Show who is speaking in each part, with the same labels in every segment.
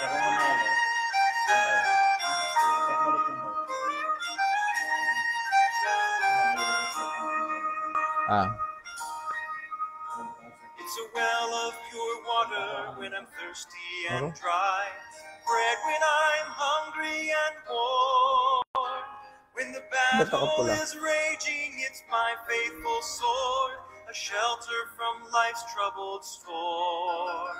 Speaker 1: It's a well of pure water when I'm thirsty and dry, bread when I'm hungry and warm. When the battle is raging, it's my faithful sword, a shelter from life's troubled storm.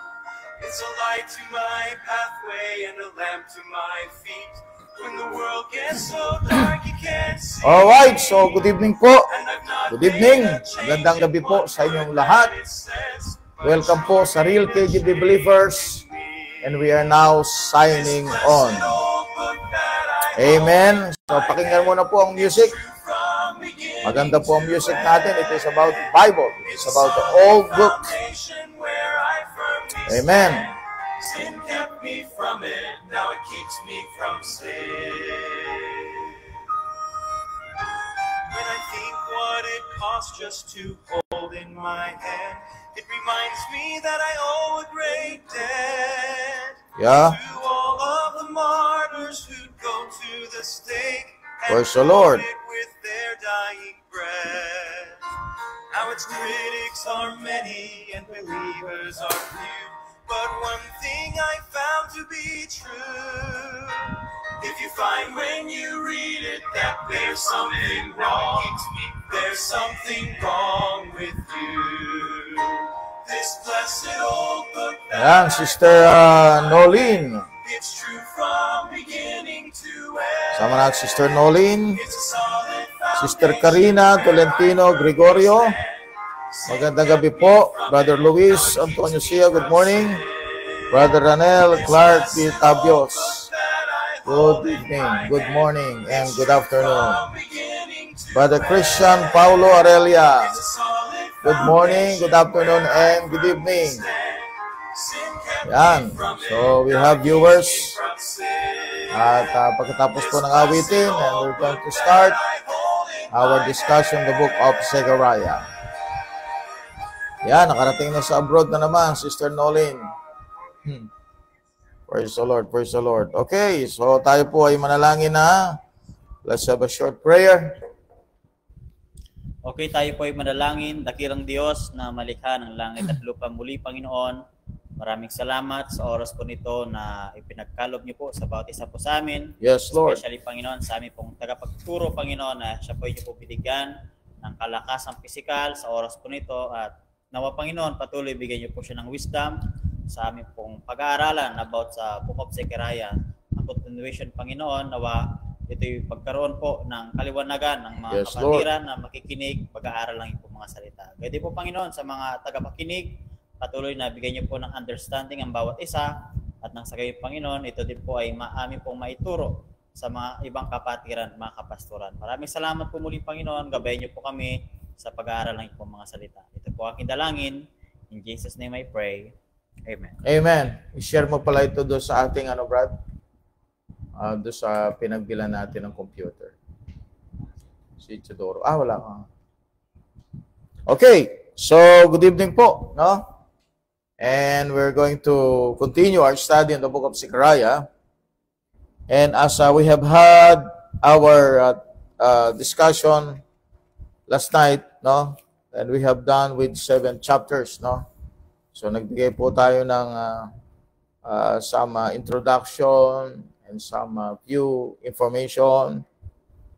Speaker 1: It's a light to my pathway and a lamp to my feet. When the world gets so dark, you can't see.
Speaker 2: Alright, so good evening po. Good evening. Magandang gabi po sa inyong lahat. Welcome po sa Real KGB Believers. And we are now signing on. Amen. So pakinggan muna po ang music. Maganda po ang music natin. It is about Bible. It is about the old book. Amen.
Speaker 1: Sin kept me from it, now it keeps me from sin. When I think what it costs just to hold in my hand, it reminds me that I owe a great debt.
Speaker 2: Yeah.
Speaker 1: To all of the martyrs who'd go to the stake and
Speaker 2: praise the Lord.
Speaker 1: it with their dying breath. Now its critics are many and believers are few, but one thing I found to be true: if you find when you read it that there's something wrong, there's something wrong with you. This blessed old book
Speaker 2: Ayan, Sister Nolene.
Speaker 1: It's true from beginning to end.
Speaker 2: Sama natin Sister Nolene.
Speaker 1: It's a solid
Speaker 2: Sister Karina Tolentino Gregorio. Magandang gabi po. Brother Luis Antonio Sia, good morning. Brother Ranel Clark D. Tabios, good evening, good morning, and good afternoon. Brother Christian Paulo Aurelia, good morning, good afternoon, and good evening. Yan. So we have viewers. At pagkatapos po ng awitin, and we're going to start our discussion on the book of Zechariah. Yan, nakarating na sa abroad na naman, Sister Nolene. Praise the Lord, praise the Lord. Okay, so tayo po ay manalangin na. Let's have a short prayer.
Speaker 3: Okay, tayo po ay manalangin. Dakirang Diyos na malikha ng langit at lupa muli, Panginoon. Maraming salamat sa oras po nito na ipinagkalob niyo po sa bawat isa po sa amin.
Speaker 2: Yes, Lord.
Speaker 3: Especially, Panginoon, sa amin pong tagapagturo, Panginoon, na siya po ay niyo po binigyan ng kalakasang pisikal sa oras po nito. At nawa, Panginoon, patuloy bigyan niyo po siya ng wisdom sa aming pong pag-aaralan about sa Book of Zechariah. Ang continuation, Panginoon, nawa ito'y pagkaroon po ng kaliwanagan ng mga kapatiran na makikinig, pag-aaral lang yung mga salita. Gaya po, Panginoon, sa mga tagapakinig, patuloy na bigyan niyo po ng understanding ang bawat isa, at nang sa gayon, Panginoon, ito din po ay amin pong maituro sa mga ibang kapatiran, mga kapastoran. Maraming salamat po muli, Panginoon. Gabayan niyo po kami sa pag-aaral ng pong mga salita. Ito po aking dalangin. In Jesus' name I pray. Amen.
Speaker 2: Amen. I-share mo pala ito doon sa ating Brad? Doon sa pinagbilan natin ng computer. Si Chidoro. Wala ka. Okay. So, good evening po. No? And we're going to continue our study in the book of Zechariah. And as we have had our discussion last night, no? And we have done with 7 chapters, no? So, nagbigay po tayo ng some introduction and some few information.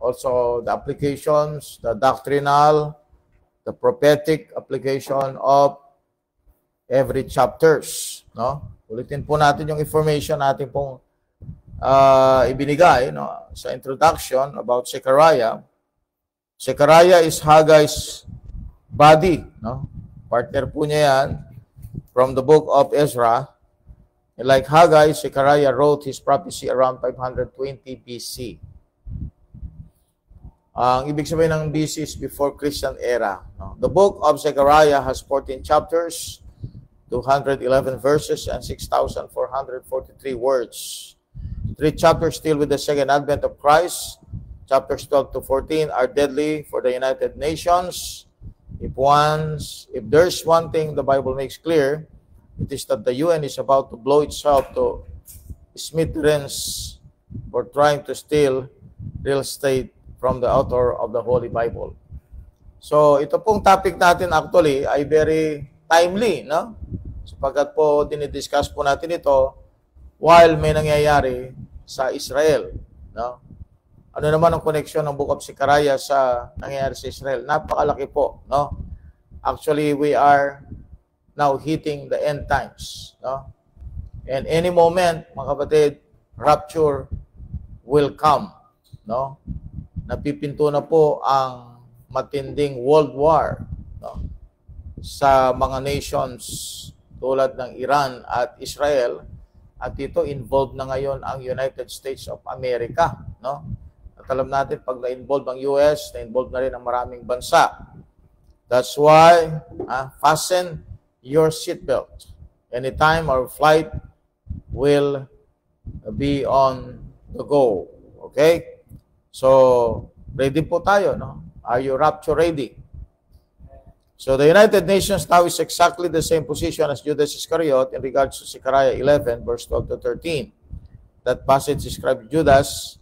Speaker 2: Also, the applications, the doctrinal, the prophetic application of every chapters, no? Ulitin po natin yung information natin pong ibinigay, no, sa introduction about Zechariah. Zechariah is Haggai's body, no? Partner po niya yan from the book of Ezra. And like Haggai, Zechariah wrote his prophecy around 520 BC. Ang ibig sabihin ng BC is before Christian era. No? The book of Zechariah has 14 chapters, 211 verses, and 6,443 words. 3 chapters deal with the second advent of Christ. Chapters 12 to 14 are deadly for the United Nations. If there's one thing the Bible makes clear, it is that the UN is about to blow itself to smithereens for trying to steal real estate from the author of the Holy Bible. So, ito pong topic natin actually ay very timely, no? Sapagkat po dinidiscuss po natin ito while may nangyayari sa Israel, no? Ano naman ang connection ng Book of Zechariah sa nangyayari sa Israel? Napakalaki po, no? Actually, we are now hitting the end times, no? And any moment, mga kapatid, rapture will come, no? Napipinto na po ang matinding world war, no? Sa mga nations tulad ng Iran at Israel, at ito involved na ngayon ang United States of America, no? At alam natin, pag na-involve ang US, na-involve na rin ang maraming bansa. That's why, fasten your seatbelt. Anytime our flight will be on the go. Okay? So, ready po tayo, no? Are you rapture ready? So, the United Nations now is exactly the same position as Judas Iscariot in regards to Zechariah 11, verse 12 to 13. That passage describes Judas'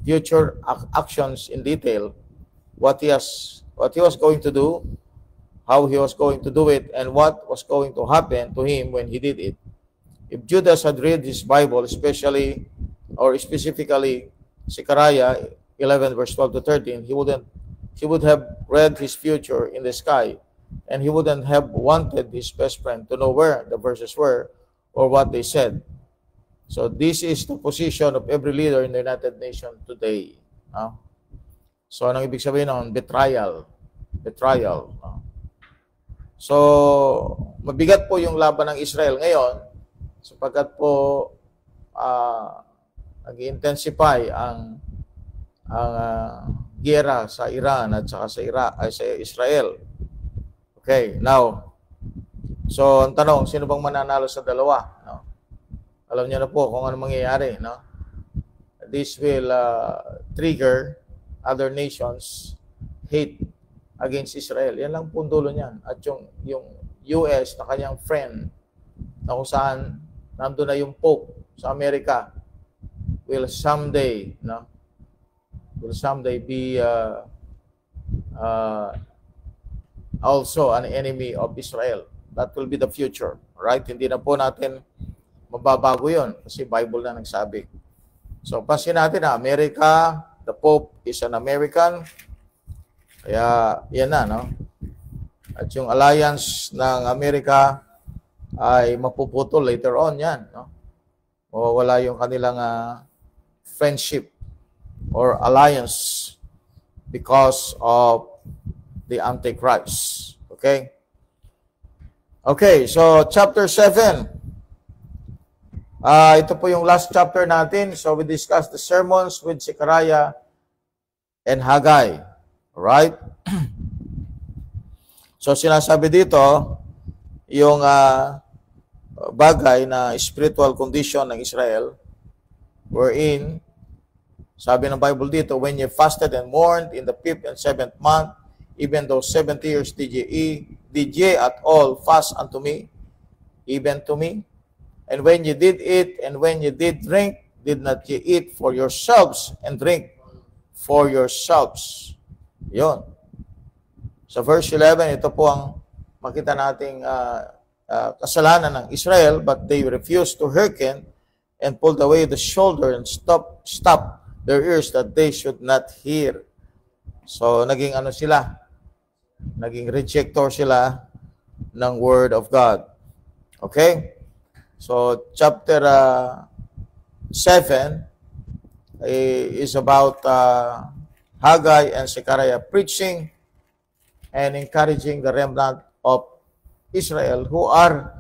Speaker 2: future actions in detail, what he was going to do, how he was going to do it, and what was going to happen to him when he did it. If Judas had read his Bible, especially or specifically Zechariah 11 verse 12 to 13, he would have read his future in the sky, and he wouldn't have wanted his best friend to know where the verses were or what they said. So this is the position of every leader in the United Nations today. So anong ibig sabihin ng betrayal? Betrayal. So mabigat po yung laban ng Israel ngayon sapagkat po nag-intensify ang giyera sa Iran at saka sa Israel. Okay, now, so ang tanong, sino bang mananalo sa dalawa? No? Alam niyo na po kung ano mangyayari, no? This will trigger other nations hate against Israel. Yan lang po dulo niyan. At yung US na kanyang friend na kung saan nandun na yung Pope sa Amerika will someday, no? Will someday be also an enemy of Israel. That will be the future, right? Hindi na po natin mababago yun kasi Bible na nagsabi. So, pasin natin na America, the Pope is an American. Kaya, yan na, no? At yung alliance ng Amerika ay mapuputol later on yan, no? O wala yung kanilang friendship or alliance because of the Antichrist. Okay? Okay, so chapter 7. Ito po yung last chapter natin. So we discussed the sermons with Zechariah and Haggai. Alright? So sinasabi dito, yung bagay na spiritual condition ng Israel wherein, sabi ng Bible dito, when you fasted and mourned in the 5th and 7th month, even though 70 years did ye at all fast unto me, even to me? And when you did eat, and when you did drink, did not ye eat for yourselves and drink for yourselves? Yun. Sa verse 11, ito po ang makita nating kasalanan ng Israel, but they refused to hearken and pulled away the shoulder and stopped their ears that they should not hear. So, naging ano sila? Naging rejector sila ng Word of God. Okay? So, chapter 7 is about Haggai and Zechariah preaching and encouraging the remnant of Israel who are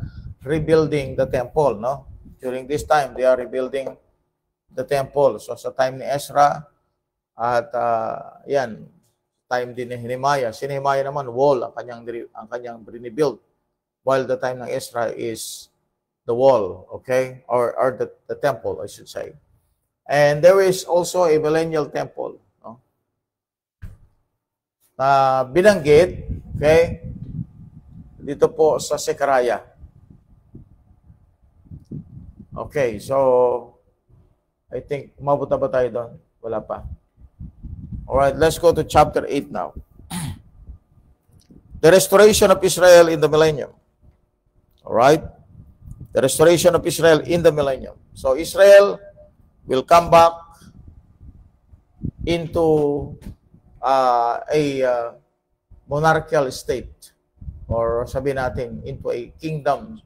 Speaker 2: rebuilding the temple, no? During this time, they are rebuilding the temple. So, sa time ni Ezra, at yan, time din ni Nehemiah. Si Nehemiah naman, wall ang kanyang rebuild. While the time ng Ezra is the wall, okay? Or the temple, I should say. And there is also a millennial temple, no? Na binanggit, okay? Dito po sa Zechariah. Okay, so I think, umabot na ba tayo doon? Wala pa. Alright, let's go to chapter 8 now. The restoration of Israel in the millennium. Alright? The restoration of Israel in the millennium. So Israel will come back into a monarchical state, or sabihin natin, into a kingdom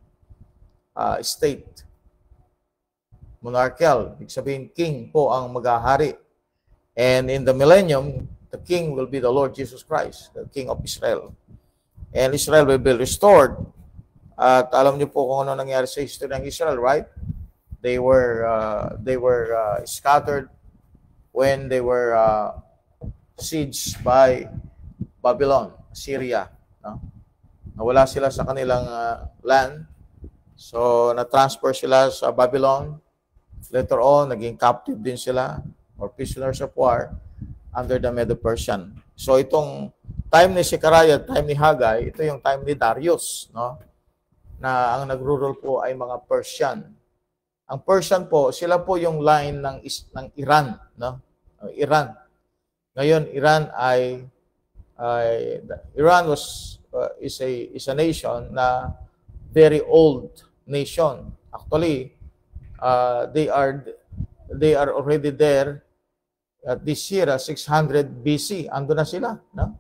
Speaker 2: state. Monarchical, ibig sabihin, king po ang maghahari. And in the millennium, the king will be the Lord Jesus Christ, the King of Israel. And Israel will be restored. At alam niyo po kung ano nangyari sa history ng Israel, right? They were scattered when they were sieged by Babylon, Syria. No? Nawala sila sa kanilang land. So, na-transfer sila sa Babylon. Later on, naging captive din sila or prisoners of war under the Medo-Persian. So, itong time ni Zechariah, time ni Haggai, ito yung time ni Darius, no? Na ang nagro-rule po ay mga Persian. Ang Persian po, sila po yung line ng Iran, no? Iran. Ngayon, Iran is a nation na very old nation. Actually, they are already there at this year, 600 BC. Ando na sila, no?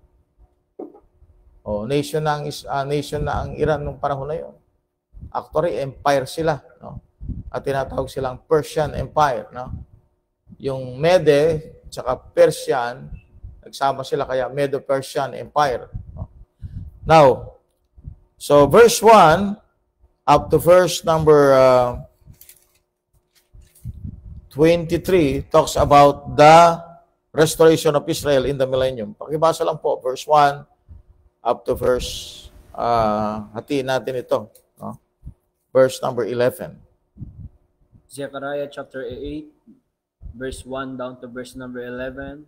Speaker 2: Nation na ang Iran nung panahon na 'yon. Actually, empire sila, no? At tinatawag silang Persian Empire, no? Yung Mede tsaka Persian, nagsama sila kaya Medo-Persian Empire. No? Now, so verse 1 up to verse number 23 talks about the restoration of Israel in the millennium. Pakibasa lang po, verse 1 up to verse, hatiin natin ito. No? Verse number 11.
Speaker 4: Zechariah chapter 8, verse 1 down to verse number 11.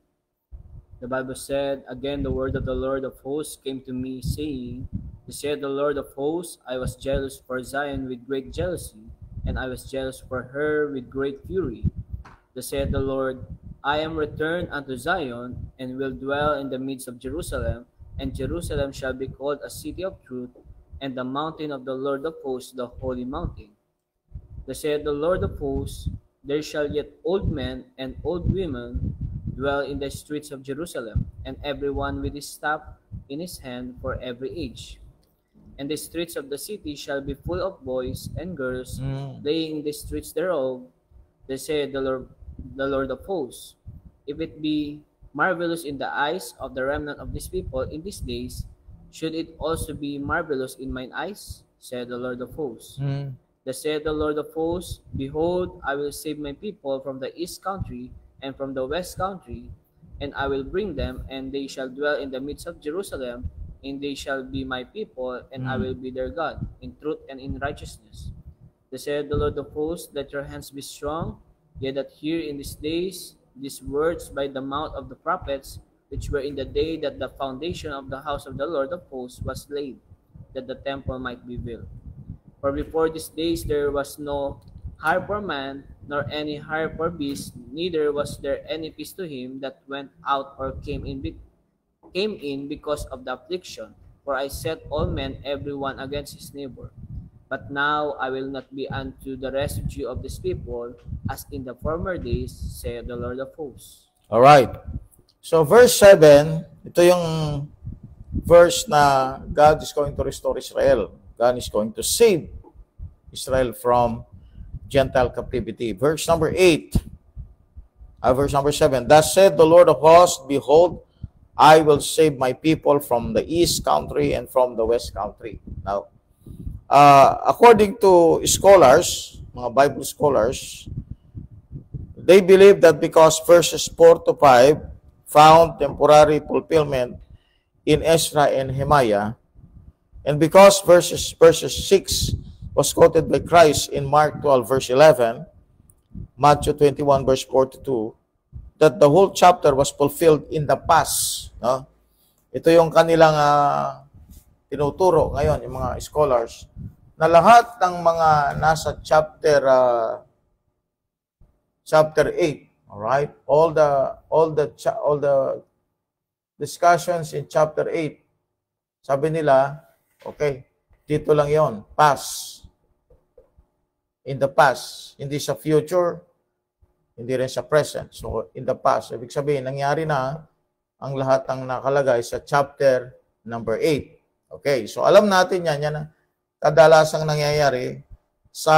Speaker 4: The Bible said, "Again the word of the Lord of hosts came to me, saying, said the Lord of hosts, I was jealous for Zion with great jealousy, and I was jealous for her with great fury. Said the Lord, I am returned unto Zion, and will dwell in the midst of Jerusalem, and Jerusalem shall be called a city of truth, and the mountain of the Lord of hosts, the holy mountain. Said the Lord of hosts, there shall yet old men and old women dwell in the streets of Jerusalem, and everyone with his staff in his hand for every age. And the streets of the city shall be full of boys and girls playing in the streets thereof. Said the Lord of hosts, if it be marvelous in the eyes of the remnant of this people in these days, should it also be marvelous in mine eyes? Said the Lord of hosts. Said the Lord of hosts, behold, I will save my people from the east country and from the west country, and I will bring them, and they shall dwell in the midst of Jerusalem, and they shall be my people, and I will be their God, in truth and in righteousness. Said the Lord of hosts, let your hands be strong, yet that hear in these days these words by the mouth of the prophets, which were in the day that the foundation of the house of the Lord of hosts was laid, that the temple might be built. For before these days there was no hire for man, nor any hire for beast, neither was there any peace to him that went out or came in because of the affliction. For I set all men every one against his neighbor. But now I will not be unto the residue of this people, as in the former days, saith the Lord of hosts.
Speaker 2: All right. So verse 7, ito yung verse na God is going to restore Israel. God is going to save Israel from Gentile captivity. Verse number 8, verse number 7, thus said the Lord of hosts, behold, I will save my people from the east country and from the west country. Now, according to scholars, mga Bible scholars, they believe that because verses 4 to 5 found temporary fulfillment in Ezra and Nehemiah, and because verses 6 was quoted by Christ in Mark 12 verse 11, Matthew 21 verse 42, that the whole chapter was fulfilled in the past. No? Ito yung kanilang tinuturo ngayon, yung mga scholars, na lahat ng mga nasa chapter chapter 8. All right? All the discussions in chapter 8. Sabi nila, okay, dito lang 'yon, past. In the past, hindi sa future, hindi rin sa present. So, in the past, ibig sabihin, nangyari na ang lahat ng nakalagay sa chapter number 8. Okay, so alam natin yan ang kadalasang nangyayari sa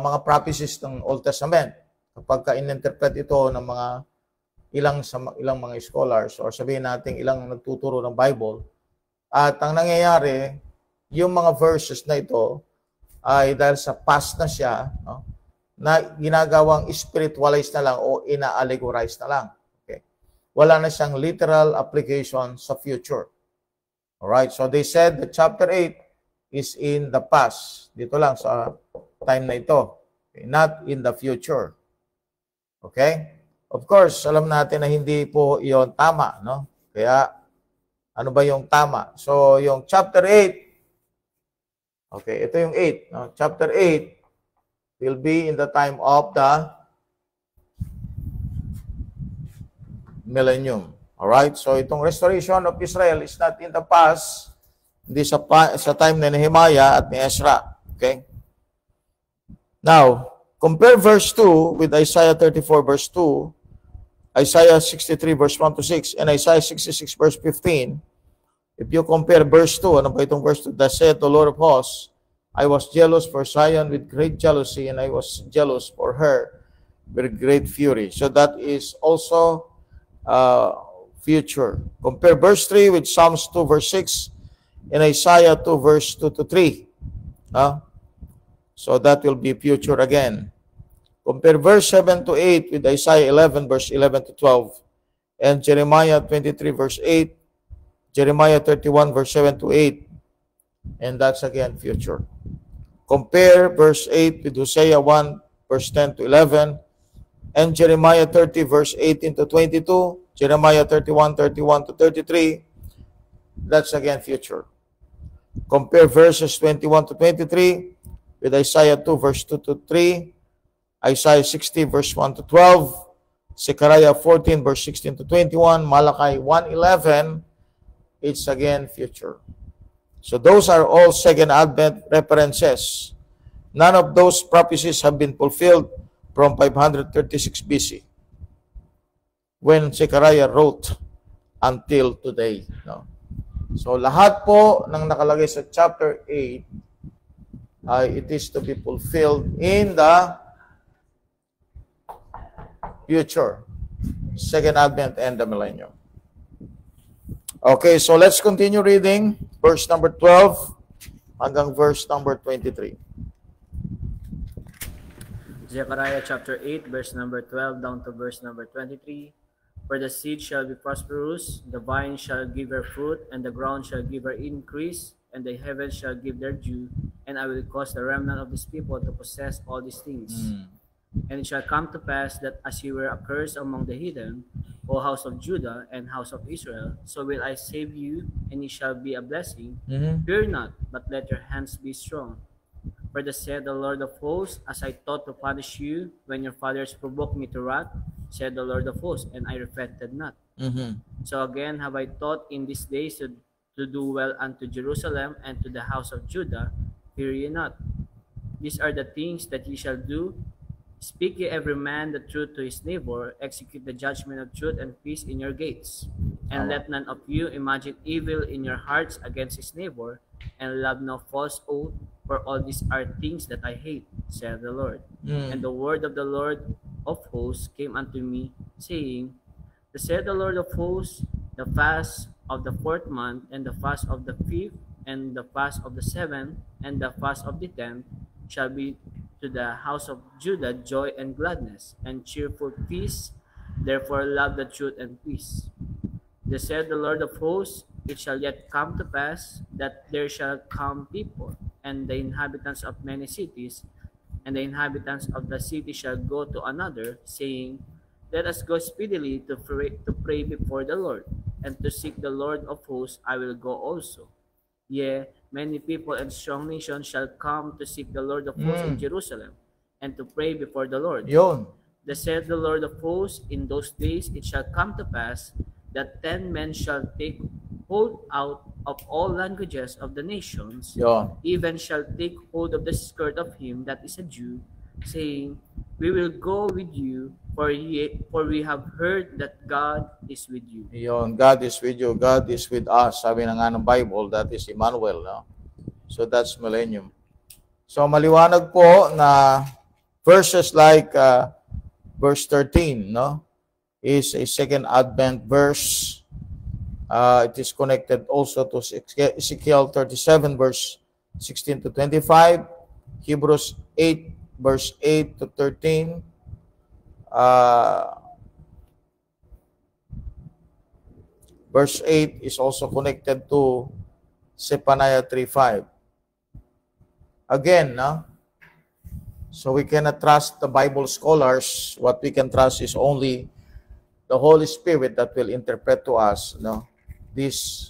Speaker 2: mga prophecies ng Old Testament. Kapag ka-interpret ito ng ilang mga scholars or sabihin natin ilang nagtuturo ng Bible, at ang nangyayari, yung mga verses na ito ay dahil sa past na siya, no, na ginagawang spiritualize na lang o ina-allegorize na lang. Okay. Wala na siyang literal application sa future. Alright, so they said that chapter 8 is in the past. Dito lang sa time na ito. Okay, not in the future. Okay? Of course, alam natin na hindi po iyon tama, no? Kaya, ano ba yung tama? So, yung chapter 8, okay, ito yung 8. No? Chapter 8 will be in the time of the millennium. Alright? So, itong restoration of Israel is not in the past, hindi sa time ni Nehemiah at ni Ezra. Okay? Now, compare verse 2 with Isaiah 34 verse 2, Isaiah 63 verse 1 to 6, and Isaiah 66 verse 15. If you compare verse 2, ano ba itong verse 2? Thus saith the Lord of hosts, I was jealous for Zion with great jealousy, and I was jealous for her with great fury. So that is also future. Compare verse 3 with Psalms 2 verse 6 and Isaiah 2 verse 2 to 3. So that will be future again. Compare verse 7 to 8 with Isaiah 11 verse 11 to 12 and Jeremiah 23 verse 8, Jeremiah 31 verse 7 to 8, and that's again future. Compare verse 8 with Hosea 1 verse 10 to 11 and Jeremiah 30 verse 18 to 22, Jeremiah 31 to 33, that's again future. Compare verses 21 to 23 with Isaiah 2 verse 2 to 3, Isaiah 60 verse 1 to 12, Zechariah 14 verse 16 to 21, Malachi 1:11, it's again future. So those are all Second Advent references. None of those prophecies have been fulfilled from 536 BC when Zechariah wrote until today. No? So lahat po ng nakalagay sa chapter 8 it is to be fulfilled in the future, Second Advent and the millennium. Okay, so let's continue reading verse number 12 hanggang verse number 23.
Speaker 4: Zechariah chapter 8, verse number 12 down to verse number 23. For the seed shall be prosperous, the vine shall give her fruit, and the ground shall give her increase, and the heavens shall give their dew, and I will cause the remnant of this people to possess all these things. And it shall come to pass that as ye were accursed among the heathen, O house of Judah and house of Israel, so will I save you, and ye shall be a blessing. Fear not, but let your hands be strong. For thus said the Lord of hosts, as I thought to punish you when your fathers provoked me to wrath, said the Lord of hosts, and I repented not. So again have I thought in these days to do well unto Jerusalem and to the house of Judah. Fear ye not. These are the things that ye shall do. Speak ye every man the truth to his neighbor, execute the judgment of truth and peace in your gates. And let none of you imagine evil in your hearts against his neighbor, and love no false oath, for all these are things that I hate, saith the Lord. And the word of the Lord of hosts came unto me, saying, Thus saith the Lord of hosts, the fast of the 4th month, and the fast of the 5th, and the fast of the 7th, and the fast of the 10th shall be to the house of Judah joy and gladness, and cheerful peace. Therefore love the truth and peace. Thus said the Lord of hosts, it shall yet come to pass that there shall come people, and the inhabitants of many cities, and the inhabitants of the city shall go to another, saying, Let us go speedily to pray before the Lord, and to seek the Lord of hosts. I will go also. Yea, many people and strong nations shall come to seek the Lord of hosts in Jerusalem, and to pray before the Lord.
Speaker 2: Yun.
Speaker 4: Thus said the Lord of hosts, in those days it shall come to pass that 10 men shall take hold out of all languages of the nations,
Speaker 2: Yun.
Speaker 4: even shall take hold of the skirt of him that is a Jew, saying, We will go with you, for we have heard that God is with you.
Speaker 2: Yun. God is with you. God is with us. Sabi na nga ng Bible, that is Emmanuel. No? So that's millennium. So maliwanag po na verses like verse 13, no, is a second Advent verse. It is connected also to Ezekiel 37, verse 16 to 25, Hebrews 8, verse 8 to 13, verse 8 is also connected to Zephaniah 3:5. Again, no? So we cannot trust the Bible scholars. What we can trust is only the Holy Spirit that will interpret to us, no, this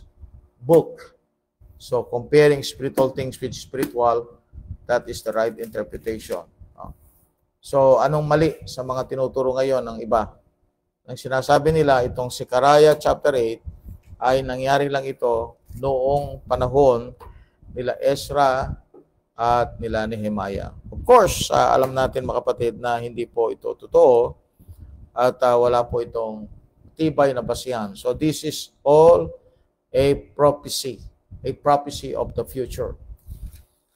Speaker 2: book. So comparing spiritual things with spiritual, that is the right interpretation. No? So anong mali sa mga tinuturo ngayon ng iba? Ang sinasabi nila, itong Zechariah chapter 8 ay nangyari lang ito noong panahon nila Ezra at nila Nehemiah. Of course, alam natin mga kapatid na hindi po ito totoo at wala po itong tibay na basihan. So this is all a prophecy of the future.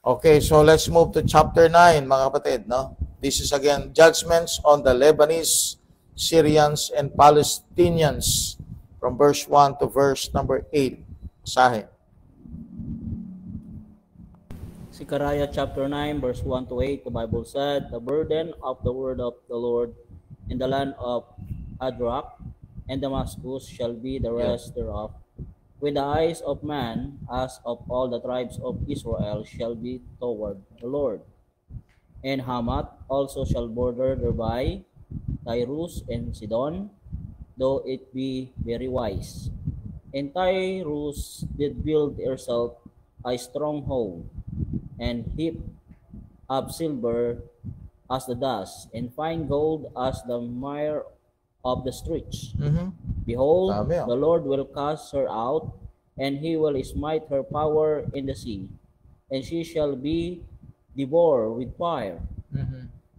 Speaker 2: Okay, so let's move to chapter 9 mga kapatid. No? This is again judgments on the Lebanese, Syrians, and Palestinians from verse 1 to verse number 8. Basahin.
Speaker 3: Zechariah chapter 9, verse 1 to 8, the Bible said, The burden of the word of the Lord in the land of Hadrach and Damascus shall be the rest thereof. When the eyes of man, as of all the tribes of Israel, shall be toward the Lord. And Hamath also shall border thereby, Tyrus and Sidon, though it be very wise. And Tyrus did build herself a stronghold, and heap up silver as the dust, and fine gold as the mire of the streets. Behold, the Lord will cast her out, and he will smite her power in the sea, and she shall be devoured with fire.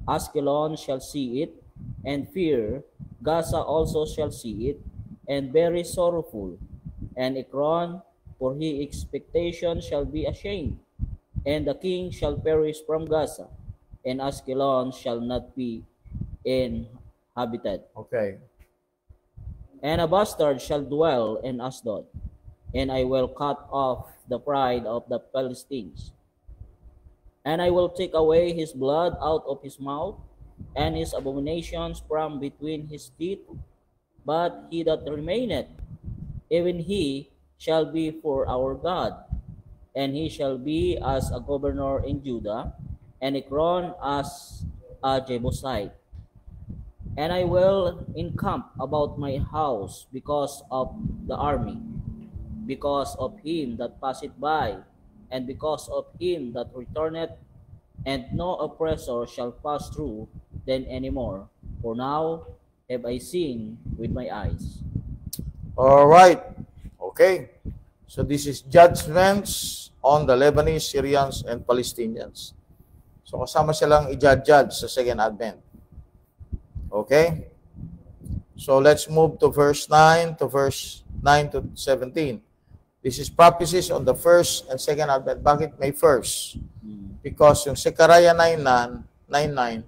Speaker 3: Askelon shall see it, and fear. Gaza also shall see it, and very sorrowful. And Ekron, for his expectation, shall be ashamed. And the king shall perish from Gaza, and Askelon shall not be inhabited.
Speaker 2: Okay.
Speaker 3: And a bastard shall dwell in Ashdod, and I will cut off the pride of the Philistines. And I will take away his blood out of his mouth, and his abominations from between his teeth. But he that remaineth, even he shall be for our God, and he shall be as a governor in Judah, and Ekron as a Jebusite. And I will encamp about my house because of the army, because of him that passeth by, and because of him that returneth, and no oppressor shall pass through then any more. For now have I seen with my eyes.
Speaker 2: All right. Okay. So this is judgments on the Lebanese, Syrians, and Palestinians. So kasama silang i-judge sa second advent. Okay? So let's move to verse 9 to 17. This is prophecies on the first and second advent. Bakit may first? Because yung Zechariah 9:9,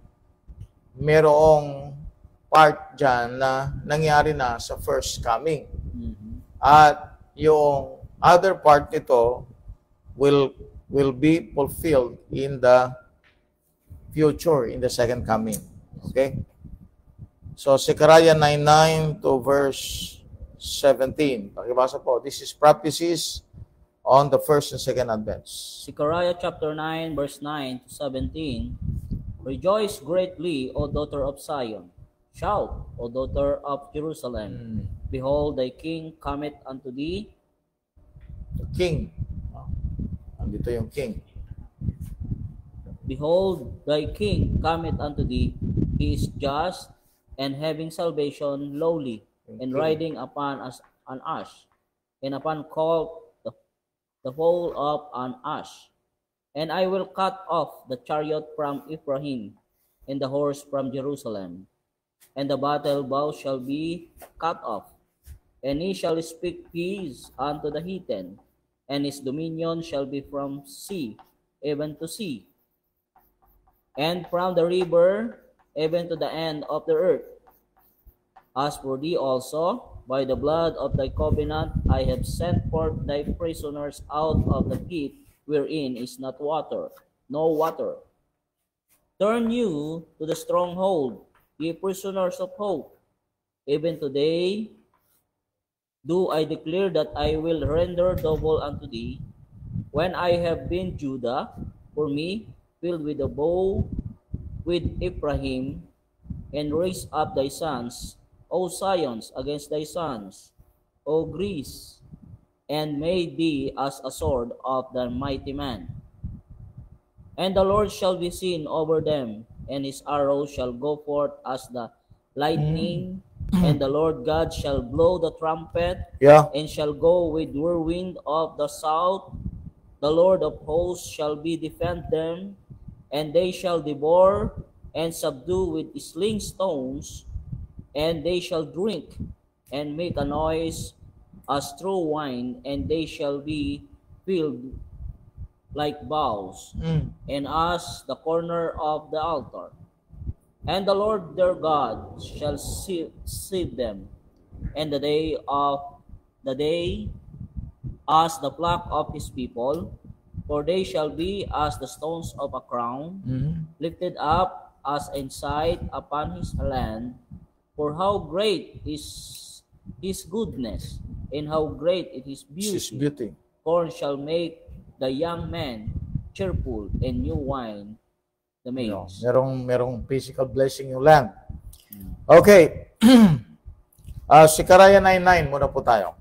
Speaker 2: merong part dyan na nangyari na sa first coming. At yung other part nito will be fulfilled in the future, in the second coming. Okay? So, Zechariah 9:9 to verse 17. Pakibasa po. This is prophecies on the first and second advents.
Speaker 3: Zechariah chapter 9, verse 9 to 17. Rejoice greatly, O daughter of Zion. Shout, O daughter of Jerusalem. Behold, thy king cometh unto thee.
Speaker 2: The king. Andito yung king.
Speaker 4: Behold, thy king cometh unto thee, he is just, and having salvation, lowly, and riding upon an ass, and upon colt the foal of an ass. And I will cut off the chariot from Ephraim, and the horse from Jerusalem, and the battle bow shall be cut off, and he shall speak peace unto the heathen, and his dominion shall be from sea even to sea, and from the river even to the end of the earth. As for thee also, by the blood of thy covenant, I have sent forth thy prisoners out of the pit wherein is not water, no water. Turn you to the stronghold, ye prisoners of hope. Even today do I declare that I will render double unto thee, when I have been Judah for me, filled with a bow with Ephraim, and raise up thy sons, O Zions, against thy sons, O Greece, and made thee as a sword of the mighty man. And the Lord shall be seen over them, and his arrow shall go forth as the lightning, and the Lord God shall blow the trumpet, and shall go with whirlwind of the south. The Lord of hosts shall be defend them, and they shall devour and subdue with sling stones, and they shall drink and make a noise as through wine, and they shall be filled like bowls, and as the corner of the altar. And the Lord their God shall save them, and the day as the flock of his people, for they shall be as the stones of a crown, lifted up as in sight upon his land. For how great is his goodness, and how great is his beauty. Corn shall make the young man cheerful, and new wine the maize.
Speaker 2: Merong physical blessing yung land. Okay. Zechariah 9:9 muna po tayo.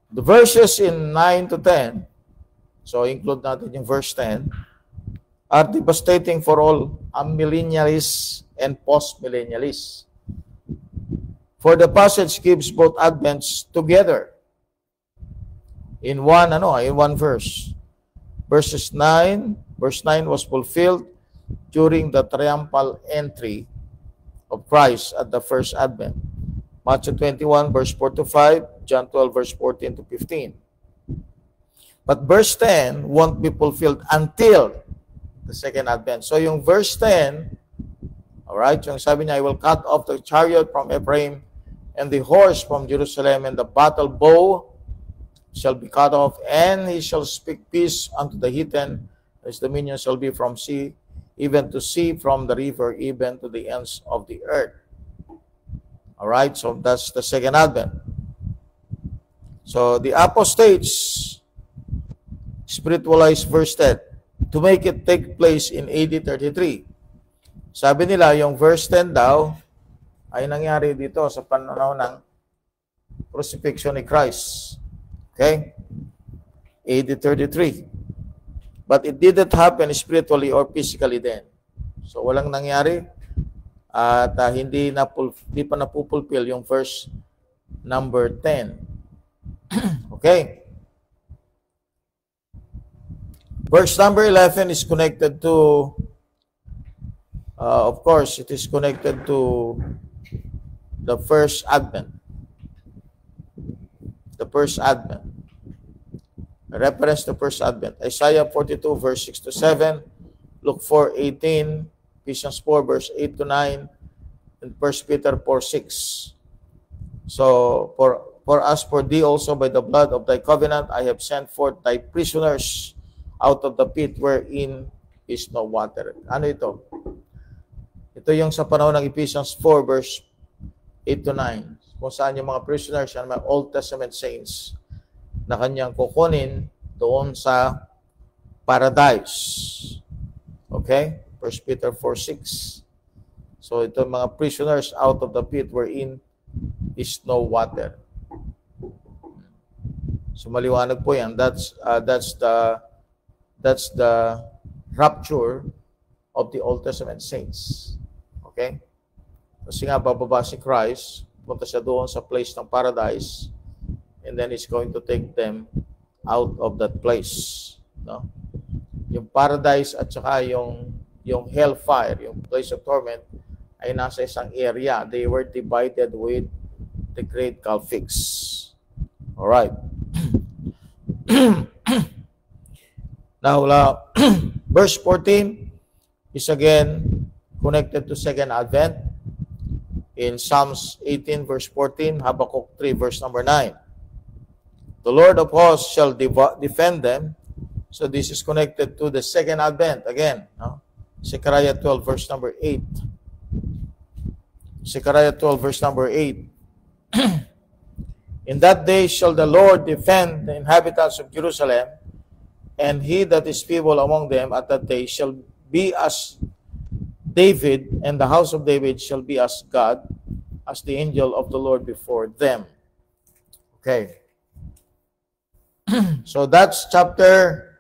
Speaker 2: The verses in 9 to 10, so include natin yung verse 10, are devastating for all millennialists and post-millennialists. For the passage gives both advents together in one verse. Verse 9 was fulfilled during the triumphal entry of Christ at the first advent. Matthew 21 verse 4 to 5, John 12 verse 14 to 15. But verse 10 won't be fulfilled until the second advent. So yung verse 10, alright, yung sabi niya, I will cut off the chariot from Ephraim and the horse from Jerusalem, and the battle bow shall be cut off, and he shall speak peace unto the heathen. His dominion shall be from sea, even to sea, from the river, even to the ends of the earth. Alright, so that's the second advent. So the apostates spiritualized verse 10 to make it take place in AD 33. Sabi nila, yung verse 10 daw ay nangyari dito sa panahon ng crucifixion ni Christ. Okay? AD 33. But it didn't happen spiritually or physically then. So walang nangyari at hindi pa napupulfill yung verse number 10. Okay? Verse number 11 is connected to, of course, it is connected to the first advent. The first advent. A reference to first advent. Isaiah 42 verse 6 to 7, Luke 4:18, Ephesians 4 verse 8 to 9, and 1 Peter 4:6. So, for us, for thee also by the blood of thy covenant, I have sent forth thy prisoners out of the pit wherein is no water. Ano ito? Ito yung sa panahon ng Ephesians 4 verse 8 to 9. Kung saan yung mga prisoners, yung mga Old Testament saints na kanyang kukunin doon sa paradise. Okay? 1 Peter 4:6. So ito mga prisoners out of the pit wherein is no water. So maliwanag po yan. That's the rapture of the Old Testament saints. Okay? Kasi nga, bababa si Christ, punta siya doon sa place ng paradise, and then He's going to take them out of that place. No? Yung paradise at saka yung hellfire, yung place of torment, ay nasa isang area. They were divided with the great gulf fix. Alright. Now, verse 14 is again connected to second advent. In Psalms 18 verse 14, Habakkuk 3 verse number 9. The Lord of hosts shall defend them. So this is connected to the second advent again. No? Zechariah 12 verse number 8. Zechariah 12 verse number 8. In that day shall the Lord defend the inhabitants of Jerusalem, and he that is feeble among them at that day shall be as David, and the house of David shall be as God, as the angel of the Lord before them. Okay. So that's chapter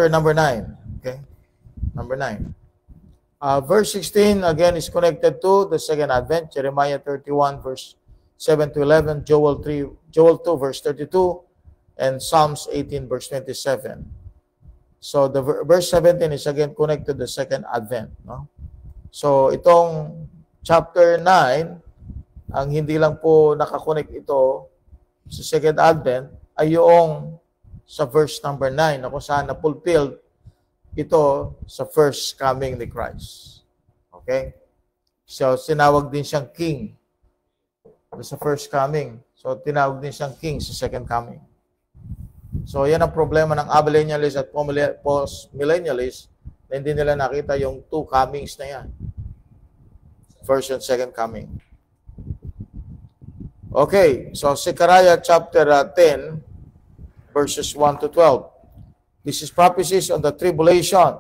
Speaker 2: number 9. Okay. Number 9. Verse 16 again is connected to the second advent. Jeremiah 31 verse 7 to 11, Joel 2 verse 32, and Psalms 18 verse 27. So the verse 17 is again connected to the second advent. No? So itong chapter 9, ang hindi lang po nakakonect ito sa second advent ay yung sa verse number 9 na kung saan na-fulfilled ito sa first coming ni Christ. Okay? So tinawag din siyang king sa first coming. So tinawag din siyang king sa second coming. So, yan ang problema ng amillennialists at post-millennialists na hindi nila nakita yung two comings na yan. First and second coming. Okay, so Zechariah chapter 10, verses 1 to 12. This is prophecies on the tribulation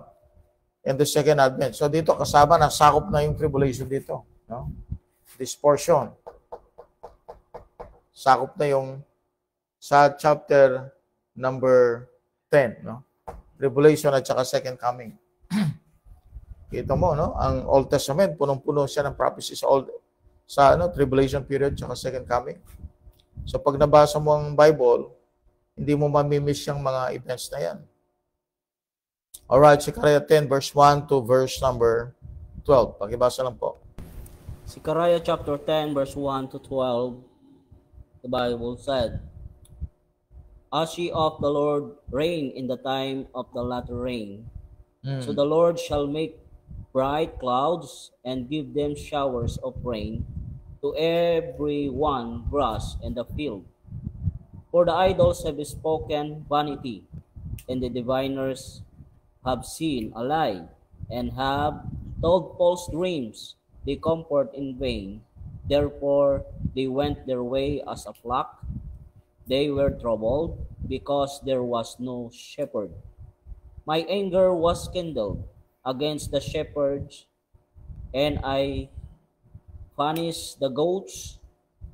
Speaker 2: and the second advent. So, dito kasama na, sakop na yung tribulation dito. No? This portion. Sakop na yung sa chapter number 10, no? Tribulation at saka second coming. Kita mo, no? Ang Old Testament, punong-puno siya ng prophecy sa tribulation period at saka second coming. So pag nabasa mo ang Bible, hindi mo mamimiss yung mga events na yan. Alright, Zechariah 10 verse 1 to verse number 12. Pakibasa lang po.
Speaker 4: Zechariah chapter 10 verse 1 to 12, the Bible said, As ye of the Lord reign in the time of the latter rain, so the Lord shall make bright clouds and give them showers of rain to every one grass in the field. For the idols have spoken vanity, and the diviners have seen a lie, and have told false dreams. They comfort in vain. Therefore they went their way as a flock. They were troubled because there was no shepherd. My anger was kindled against the shepherds, and I punished the goats.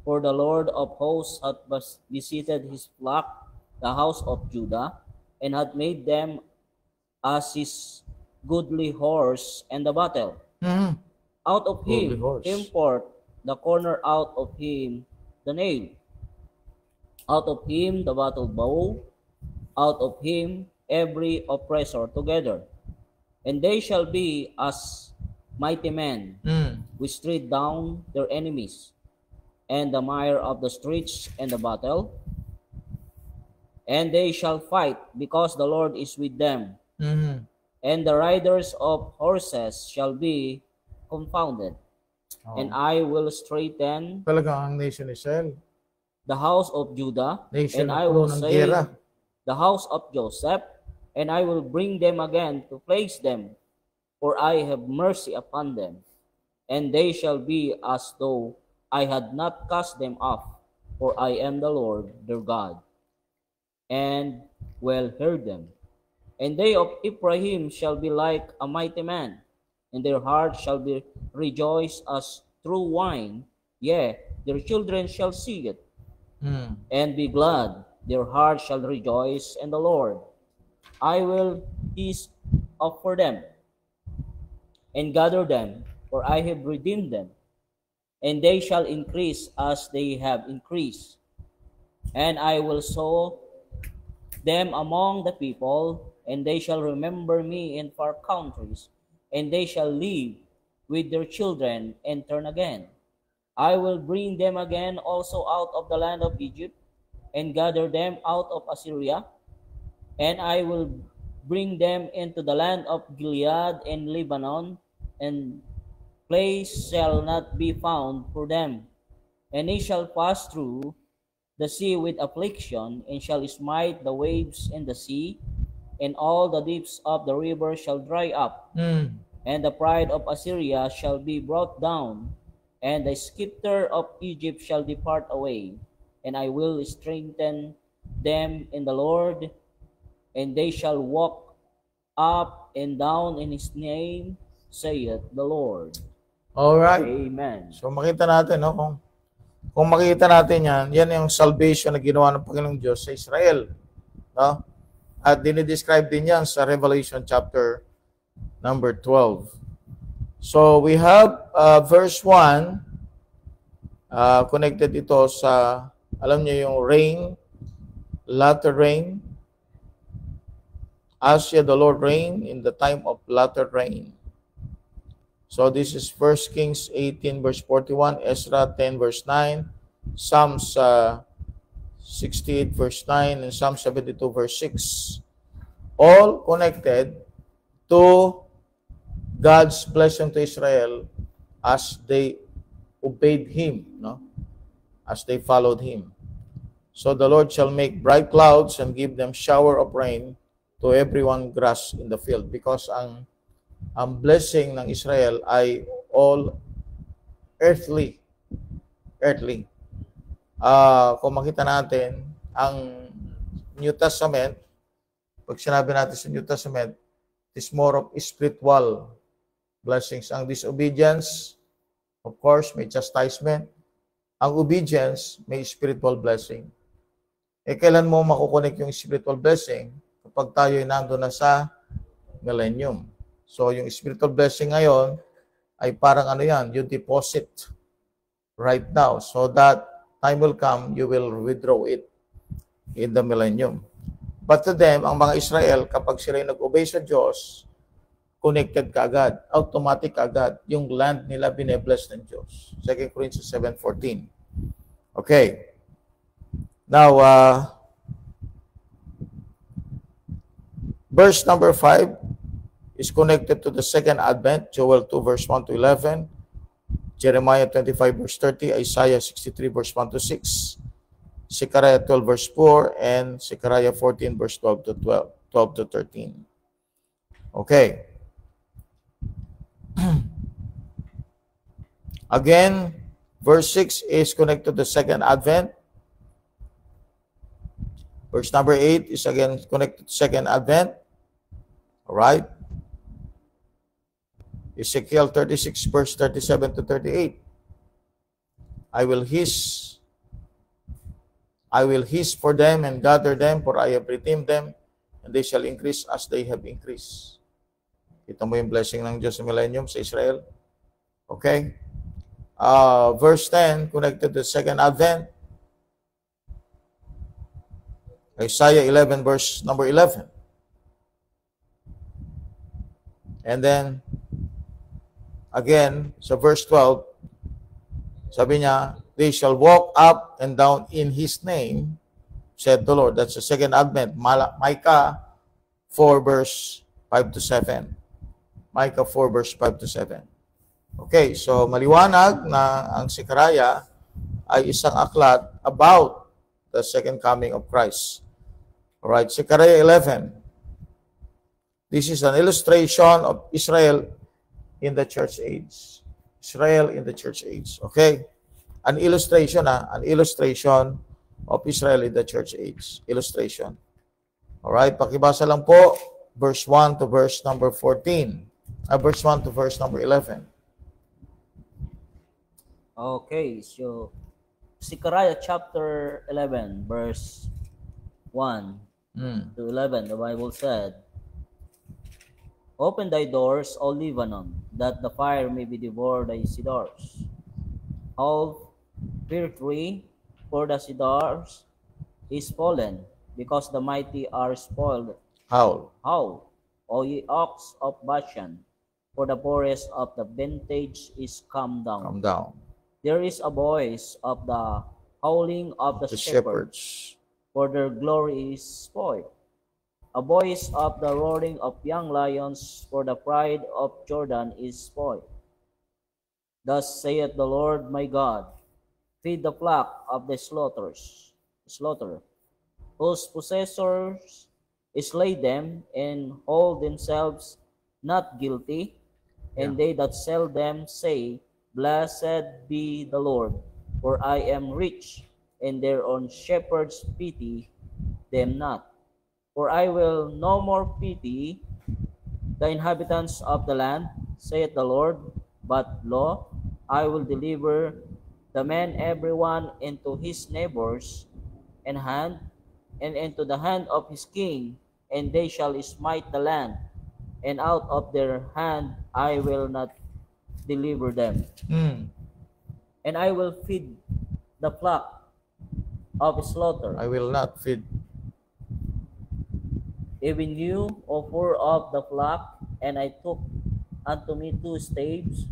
Speaker 4: For the Lord of hosts hath visited his flock, the house of Judah, and hath made them as his goodly horse in the battle. Out of him came forth the corner, out of him the nail. Out of him the battle bow, out of him every oppressor together. And they shall be as mighty men, which tread down their enemies, and the mire of the streets and the battle. And they shall fight, because the Lord is with them. And the riders of horses shall be confounded. And I will straighten
Speaker 2: Talagang ang nation Israel.
Speaker 4: the house of Judah,
Speaker 2: Nation
Speaker 4: and I
Speaker 2: na
Speaker 4: will
Speaker 2: puno ng
Speaker 4: save
Speaker 2: gera.
Speaker 4: the house of Joseph, and I will bring them again to place them, for I have mercy upon them. And they shall be as though I had not cast them off, for I am the Lord their God, and will hear them. And they of Ephraim shall be like a mighty man, and their heart shall be rejoiced as through wine. Yea, their children shall see it, and be glad. Their heart shall rejoice in the Lord. I will ease up for them and gather them, for I have redeemed them, and they shall increase as they have increased. And I will sow them among the people, and they shall remember me in far countries, and they shall live with their children and turn again. I will bring them again also out of the land of Egypt, and gather them out of Assyria, and I will bring them into the land of Gilead and Lebanon, and place shall not be found for them. And they shall pass through the sea with affliction, and shall smite the waves in the sea, and all the deeps of the river shall dry up. And the pride of Assyria shall be brought down, and the scepter of Egypt shall depart away. And I will strengthen them in the Lord, and they shall walk up and down in his name, saith the Lord.
Speaker 2: Alright.
Speaker 4: Amen.
Speaker 2: So makita natin, no? Kung makita natin yan, yan yung salvation na ginawa ng Panginoong Diyos sa Israel. No? At dinidescribe din yan sa Revelation chapter number 12. So we have verse 1, connected ito sa, alam niyo yung rain, latter rain. As the Lord reign in the time of latter rain. So this is 1 Kings 18 verse 41, Ezra 10 verse 9, Psalms 68 verse 9, and Psalm 72 verse 6. All connected to God's blessing to Israel as they obeyed Him, no? As they followed Him. So the Lord shall make bright clouds and give them shower of rain to everyone grass in the field, because ang blessing ng Israel ay all earthly. Kung makita natin ang New Testament, pag sinabi natin sa New Testament, it is more of spiritual blessings. Ang disobedience, of course, may chastisement. Ang obedience, may spiritual blessing. Kailan mo makukonek yung spiritual blessing? Kapag tayo ay nandun na sa millennium. So, yung spiritual blessing ngayon ay parang ano yan, you deposit right now. So that time will come, you will withdraw it in the millennium. But to them, ang mga Israel, kapag sila nag-obey sa Diyos, connected ka agad, automatic agad, yung land nila binebless ng Diyos. 2 Corinthians 7:14. Okay. Now, verse number 5 is connected to the second advent, Joel 2 verse 1 to 11, Jeremiah 25 verse 30, Isaiah 63 verse 1 to 6, Zechariah 12 verse 4, and Zechariah 14 verse 12 to 13. Okay. Again, verse 6 is connected to the second advent. Verse number 8 is again connected to second advent. All right. Ezekiel 36 verse 37 to 38. I will hiss for them and gather them, for I have redeemed them, and they shall increase as they have increased. Kita mo yung blessing ng Diyos sa millennium sa Israel. Okay? Verse 10, connected to the second advent. Isaiah 11 verse number 11. And then, again, sa verse 12, sabi niya, they shall walk up and down in His name, said the Lord. That's the second advent. Micah 4 verse 5 to 7. Micah 4 verse 5 to 7. Okay, so maliwanag na ang Zechariah ay isang aklat about the second coming of Christ. Alright, Zechariah 11. This is an illustration of Israel in the church age. Israel in the church age. Okay? An illustration of Israel in the church age. Illustration. Alright, pakibasa lang po, verse 1 to verse number 14. Verse 1 to verse number 11.
Speaker 4: Okay, so Zechariah chapter 11, verse 1. to 11, the Bible said, "Open thy doors, O Lebanon, that the fire may be devoured thy cedars. Howl, fir tree, for the cedars is fallen, because the mighty are spoiled.
Speaker 2: Howl.
Speaker 4: Howl, O ye oaks of Bashan, for the forest of the vintage is come down.
Speaker 2: Come down.
Speaker 4: There is a voice of the howling of the
Speaker 2: The
Speaker 4: shepherds,
Speaker 2: shepherds.
Speaker 4: for their glory is spoiled. A voice of the roaring of young lions, for the pride of Jordan is spoiled. Thus saith the Lord my God, feed the flock of the slaughterer, whose possessors slay them and hold themselves not guilty, and they that sell them say, Blessed be the Lord, for I am rich, and their own shepherds pity them not. For I will no more pity the inhabitants of the land, saith the Lord, but lo, I will deliver the man every one into his neighbor's hand, and into the hand of his king, and they shall smite the land, and out of their hand I will not deliver them. And I will feed the flock of slaughter.
Speaker 2: I will not feed.
Speaker 4: Even you, O poor of the flock, and I took unto me 2 staves,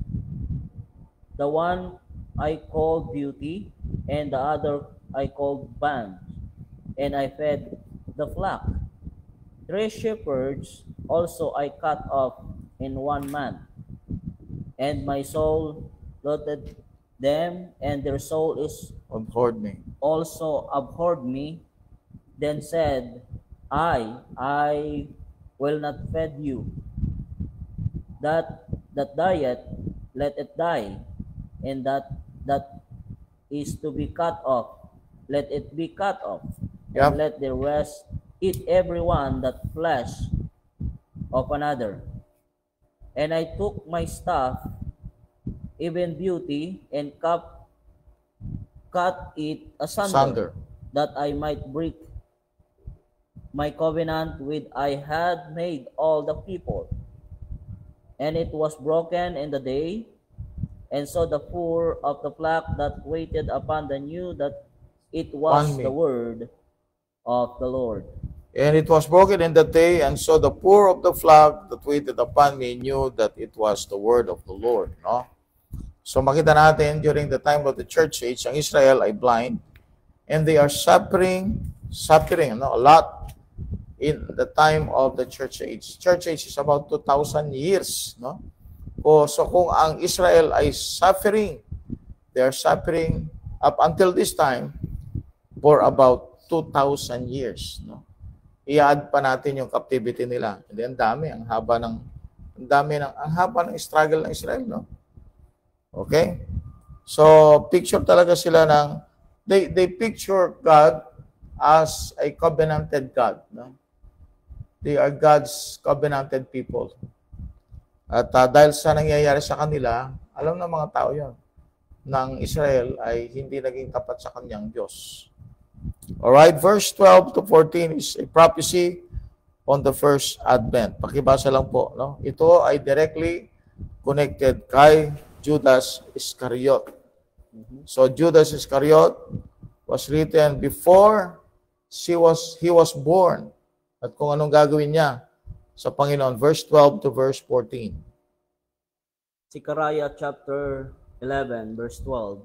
Speaker 4: the one I called Beauty, and the other I called Band, and I fed the flock. 3 shepherds also I cut off in 1 month, and my soul loathed them, and their soul is
Speaker 2: Abhorred me.
Speaker 4: also abhorred me. Then said I will not feed you. That dieth, let it die, and that is to be cut off, let it be cut off.
Speaker 2: Yep.
Speaker 4: And let the rest eat every one that flesh of another. And I took my staff, even Beauty, and cut it asunder, that I might break my covenant with I had made all the people. And it was broken in the day, and so the poor of the flock that waited upon the knew that it was
Speaker 2: Upon me.
Speaker 4: the word of the Lord.
Speaker 2: And it was broken in that day, and so the poor of the flock that waited upon me knew that it was the word of the Lord. No? So makita natin, during the time of the church age, ang Israel ay blind, and they are suffering a lot in the time of the church age. Church age is about 2,000 years. No? So kung ang Israel ay suffering, they are suffering up until this time for about 2,000 years. No? I-add pa natin yung captivity nila. Hindi, ang haba ng struggle ng Israel, no? Okay? So, picture talaga sila ng, they picture God as a covenanted God, no? They are God's covenanted people. At dahil sa nangyayari sa kanila, alam ng mga tao yon, ng Israel ay hindi naging tapat sa kanyang Diyos. Alright, verse 12 to 14 is a prophecy on the first advent. Pakibasa lang po. No? Ito ay directly connected kay Judas Iscariot. So Judas Iscariot was written before he was born. At kung anong gagawin niya sa Panginoon. Verse 12 to verse 14.
Speaker 4: Zechariah chapter 11, verse 12.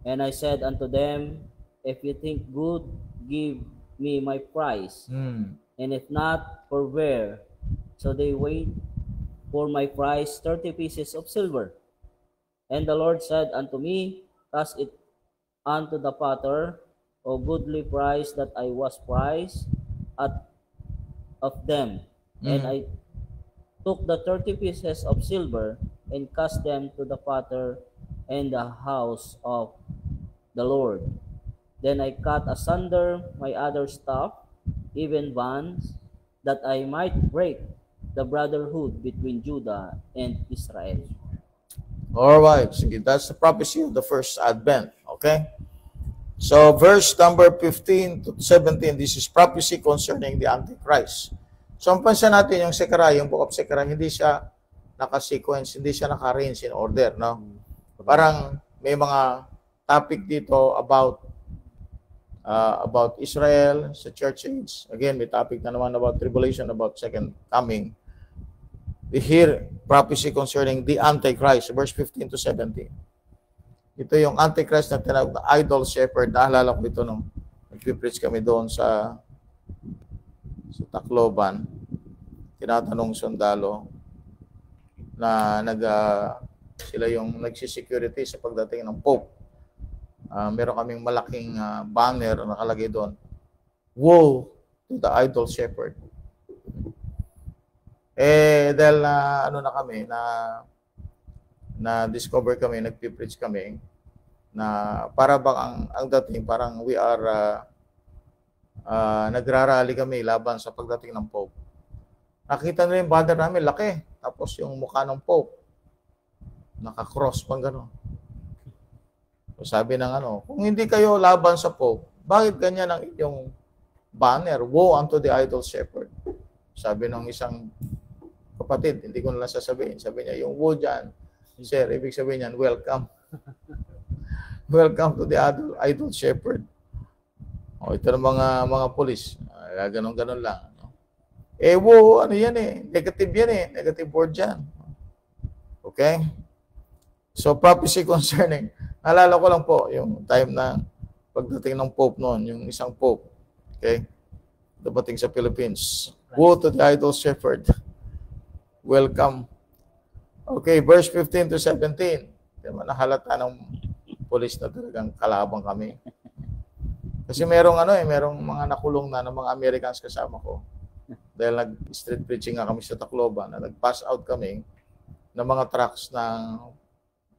Speaker 4: And I said unto them, if you think good, give me my price. And if not, forbear. So they weighed for my price 30 pieces of silver. And the Lord said unto me, cast it unto the potter, O goodly price that I was priced of them. And I took the 30 pieces of silver and cast them to the potter in the house of the Lord. Then I cut asunder my other stuff, even bands, that I might break the brotherhood between Judah and Israel.
Speaker 2: All right. Sige, that's the prophecy of the first advent. Okay? So, verse number 15 to 17, this is prophecy concerning the Antichrist. So, ang pansin natin yung Zechariah, yung book of Zechariah, hindi siya naka-sequence, hindi siya naka-arrange in order, no? Parang may mga topic dito about Israel sa church age. Again, may topic na naman about tribulation, about second coming. We hear prophecy concerning the Antichrist, verse 15 to 17. Ito yung Antichrist na tinawag na idol shepherd. Naalala ko ito nung nag-preach kami doon sa Tacloban. Tinatanong sundalo na sila yung nagsisecurity sa pagdating ng Pope. Meron kaming malaking banner na nakalagay doon. Woe to the idol shepherd. Dahil na kami, na discover kami, nagpipreach kami, na para bang ang dating, parang we are, nagrarally kami laban sa pagdating ng Pope. Nakita nila yung banner namin, laki. Tapos yung mukha ng Pope, naka-cross pang gano'n. So sabi ng kung hindi kayo laban sa Pope, bakit ganyan ang inyong banner? Woe unto the idol shepherd. Sabi ng isang kapatid, hindi ko na lang sasabihin. Sabi niya, yung woe dyan, sir, ibig sabihin niyan, welcome. Welcome to the idol shepherd. Ito ng mga polis. Ganon-ganon lang. Woe, ano yan negative yan negative word yan. Okay? So, prophecy concerning, naalala ko lang po, yung time na pagdating ng Pope noon, yung isang Pope, okay, dapating sa Philippines. Woe to the idol shepherd. Welcome. Okay, verse 15 to 17. Diba, nahalata ng police na talagang kalabang kami. Kasi merong mga nakulong na ng mga Americans kasama ko. Dahil nag-street preaching nga kami sa Tacloban, na nag-pass out kami ng mga tracts ng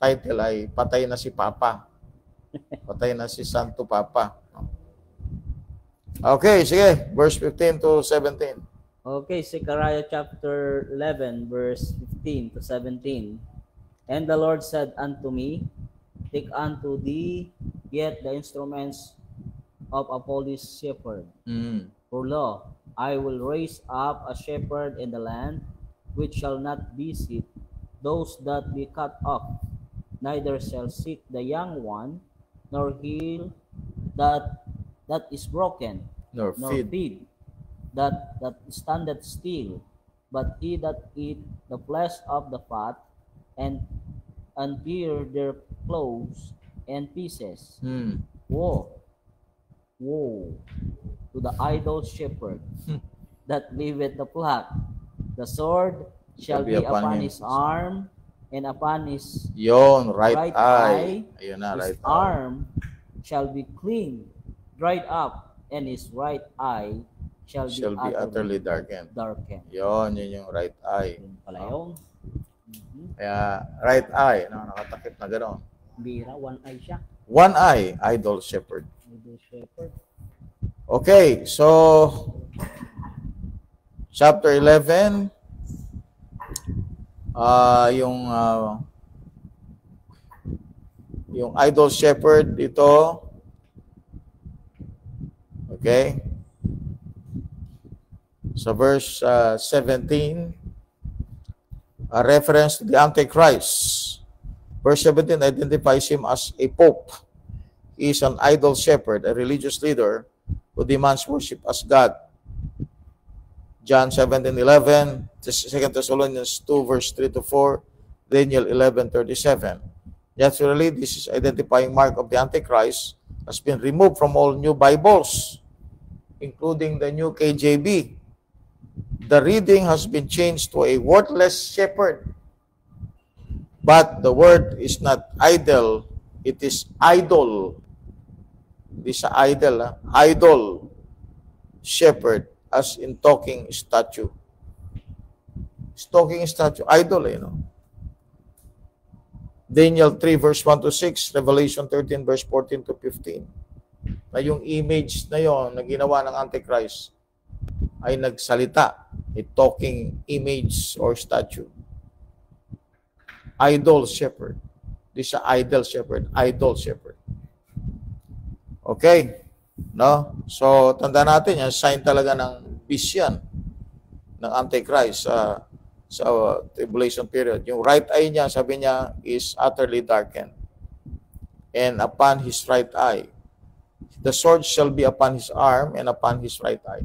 Speaker 2: title ay Patay na si Papa. Patay na si Santo Papa. Okay, sige. Verse 15 to 17.
Speaker 4: Okay, Zechariah chapter 11, verse 15 to 17. And the Lord said unto me, Take unto thee yet the instruments of a police shepherd. For lo, I will raise up a shepherd in the land, which shall not visit those that be cut off, neither shall seek the young one, nor heal that is broken,
Speaker 2: Nor feed.
Speaker 4: That standeth still, but he that eat the flesh of the fat, and tear their clothes in pieces. Woe to the idol shepherd that liveth the flock. The sword shall be upon his arm, and upon his
Speaker 2: right eye. Ayun na,
Speaker 4: his
Speaker 2: right
Speaker 4: arm shall be clean, dried up, and his right eye shall be
Speaker 2: utterly darkened. Yun yung right eye.
Speaker 4: Yun pala yung.
Speaker 2: Kaya, right eye, nakatakip na gano'n.
Speaker 4: Bira, one eye siya.
Speaker 2: One eye, idol shepherd.
Speaker 4: Idol shepherd.
Speaker 2: Okay, so, chapter 11, yung idol shepherd dito, okay, sa verse 17, a reference to the Antichrist. Verse 17 identifies him as a pope. He is an idol shepherd, a religious leader who demands worship as God. John 17:11, 2 Thessalonians 2, verse 3 to 4, Daniel 11:37. Naturally, this is identifying mark of the Antichrist has been removed from all new Bibles, including the New KJV. The reading has been changed to a worthless shepherd. But the word is not idol, it is idol. This idol, idol shepherd, as in talking statue. Talking statue, idol, Daniel 3 verse 1 to 6, Revelation 13 verse 14 to 15. Na yung image na yon na ginawa ng Antichrist ay nagsalita, a talking image or statue. Idol shepherd. This is idol shepherd. Okay? No? So, tanda natin yan, sign talaga ng peace yan, ng Antichrist sa tribulation period. Yung right eye niya, sabi niya, is utterly darkened. And upon his right eye, the sword shall be upon his arm and upon his right eye.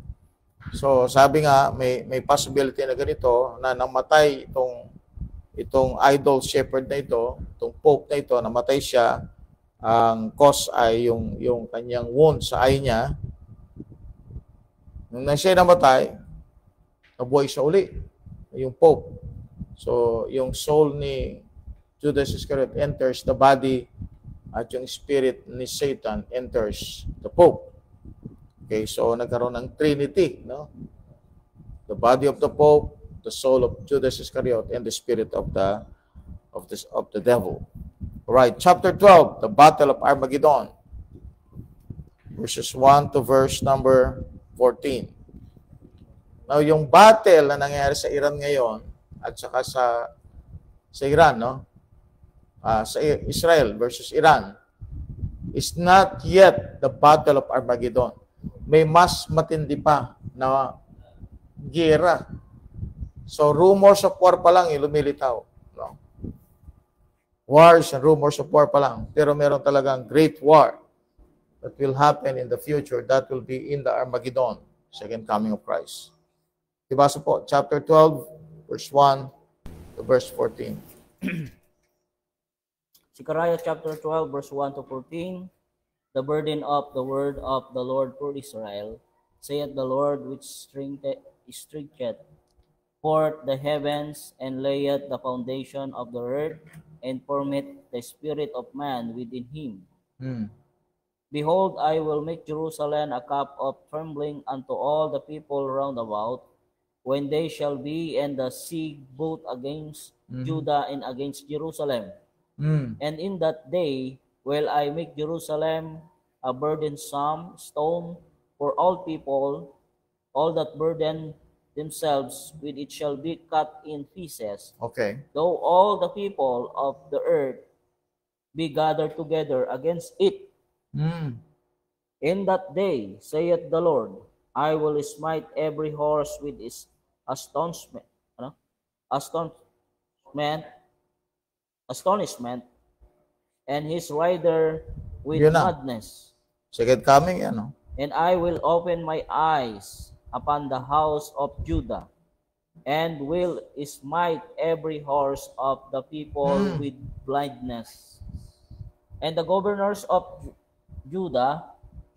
Speaker 2: So, sabi nga, may possibility na ganito, na namatay itong idol shepherd na ito, itong pope na ito, namatay siya, ang cause ay yung kanyang wound sa eye niya. Nung siya namatay, nabuhay siya uli, yung pope. So, yung soul ni Judas Iscariot enters the body at yung spirit ni Satan enters the pope. Okay, so nagkaroon ng Trinity, no? The body of the pope, the soul of Judas Iscariot, and the spirit of the devil. All right, chapter 12, the battle of Armageddon, verses 1 to verse number 14. Now, yung battle na nangyayari sa Iran ngayon at saka sa Iran, no? Sa Israel versus Iran is not yet the battle of Armageddon. May mas matindi pa na giyera. So, rumors of war pa lang lumilitaw. No? Wars and rumors of war pa lang. Pero meron talagang great war that will happen in the future. That will be in the Armageddon, second coming of Christ. Diba po, chapter 12, verse 1 to verse 14.
Speaker 4: Zechariah chapter 12, verse 1 to 14. The burden of the word of the Lord for Israel, saith the Lord, which stretcheth forth the heavens, and layeth the foundation of the earth, and formeth the spirit of man within him. Behold, I will make Jerusalem a cup of trembling unto all the people round about, when they shall be in the siege both against Judah and against Jerusalem. And in that day will I make Jerusalem a burdensome stone for all people, all that burden themselves with it shall be cut in pieces.
Speaker 2: Okay.
Speaker 4: Though all the people of the earth be gathered together against it. In that day, saith the Lord, I will smite every horse with his astonishment, and his rider with madness.
Speaker 2: Second coming, ano?
Speaker 4: And I will open my eyes upon the house of Judah, and will smite every horse of the people with blindness. And the governors of Judah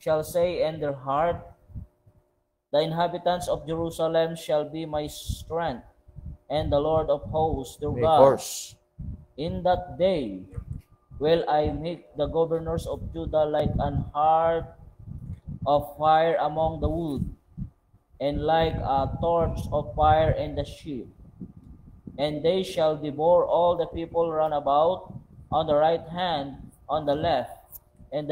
Speaker 4: shall say in their heart, the inhabitants of Jerusalem shall be my strength, and the Lord of hosts their God. In that day will I make the governors of Judah like an heart of fire among the wood, and like a torch of fire in the sheaf. And they shall devour all the people round about, on the right hand, on the left, and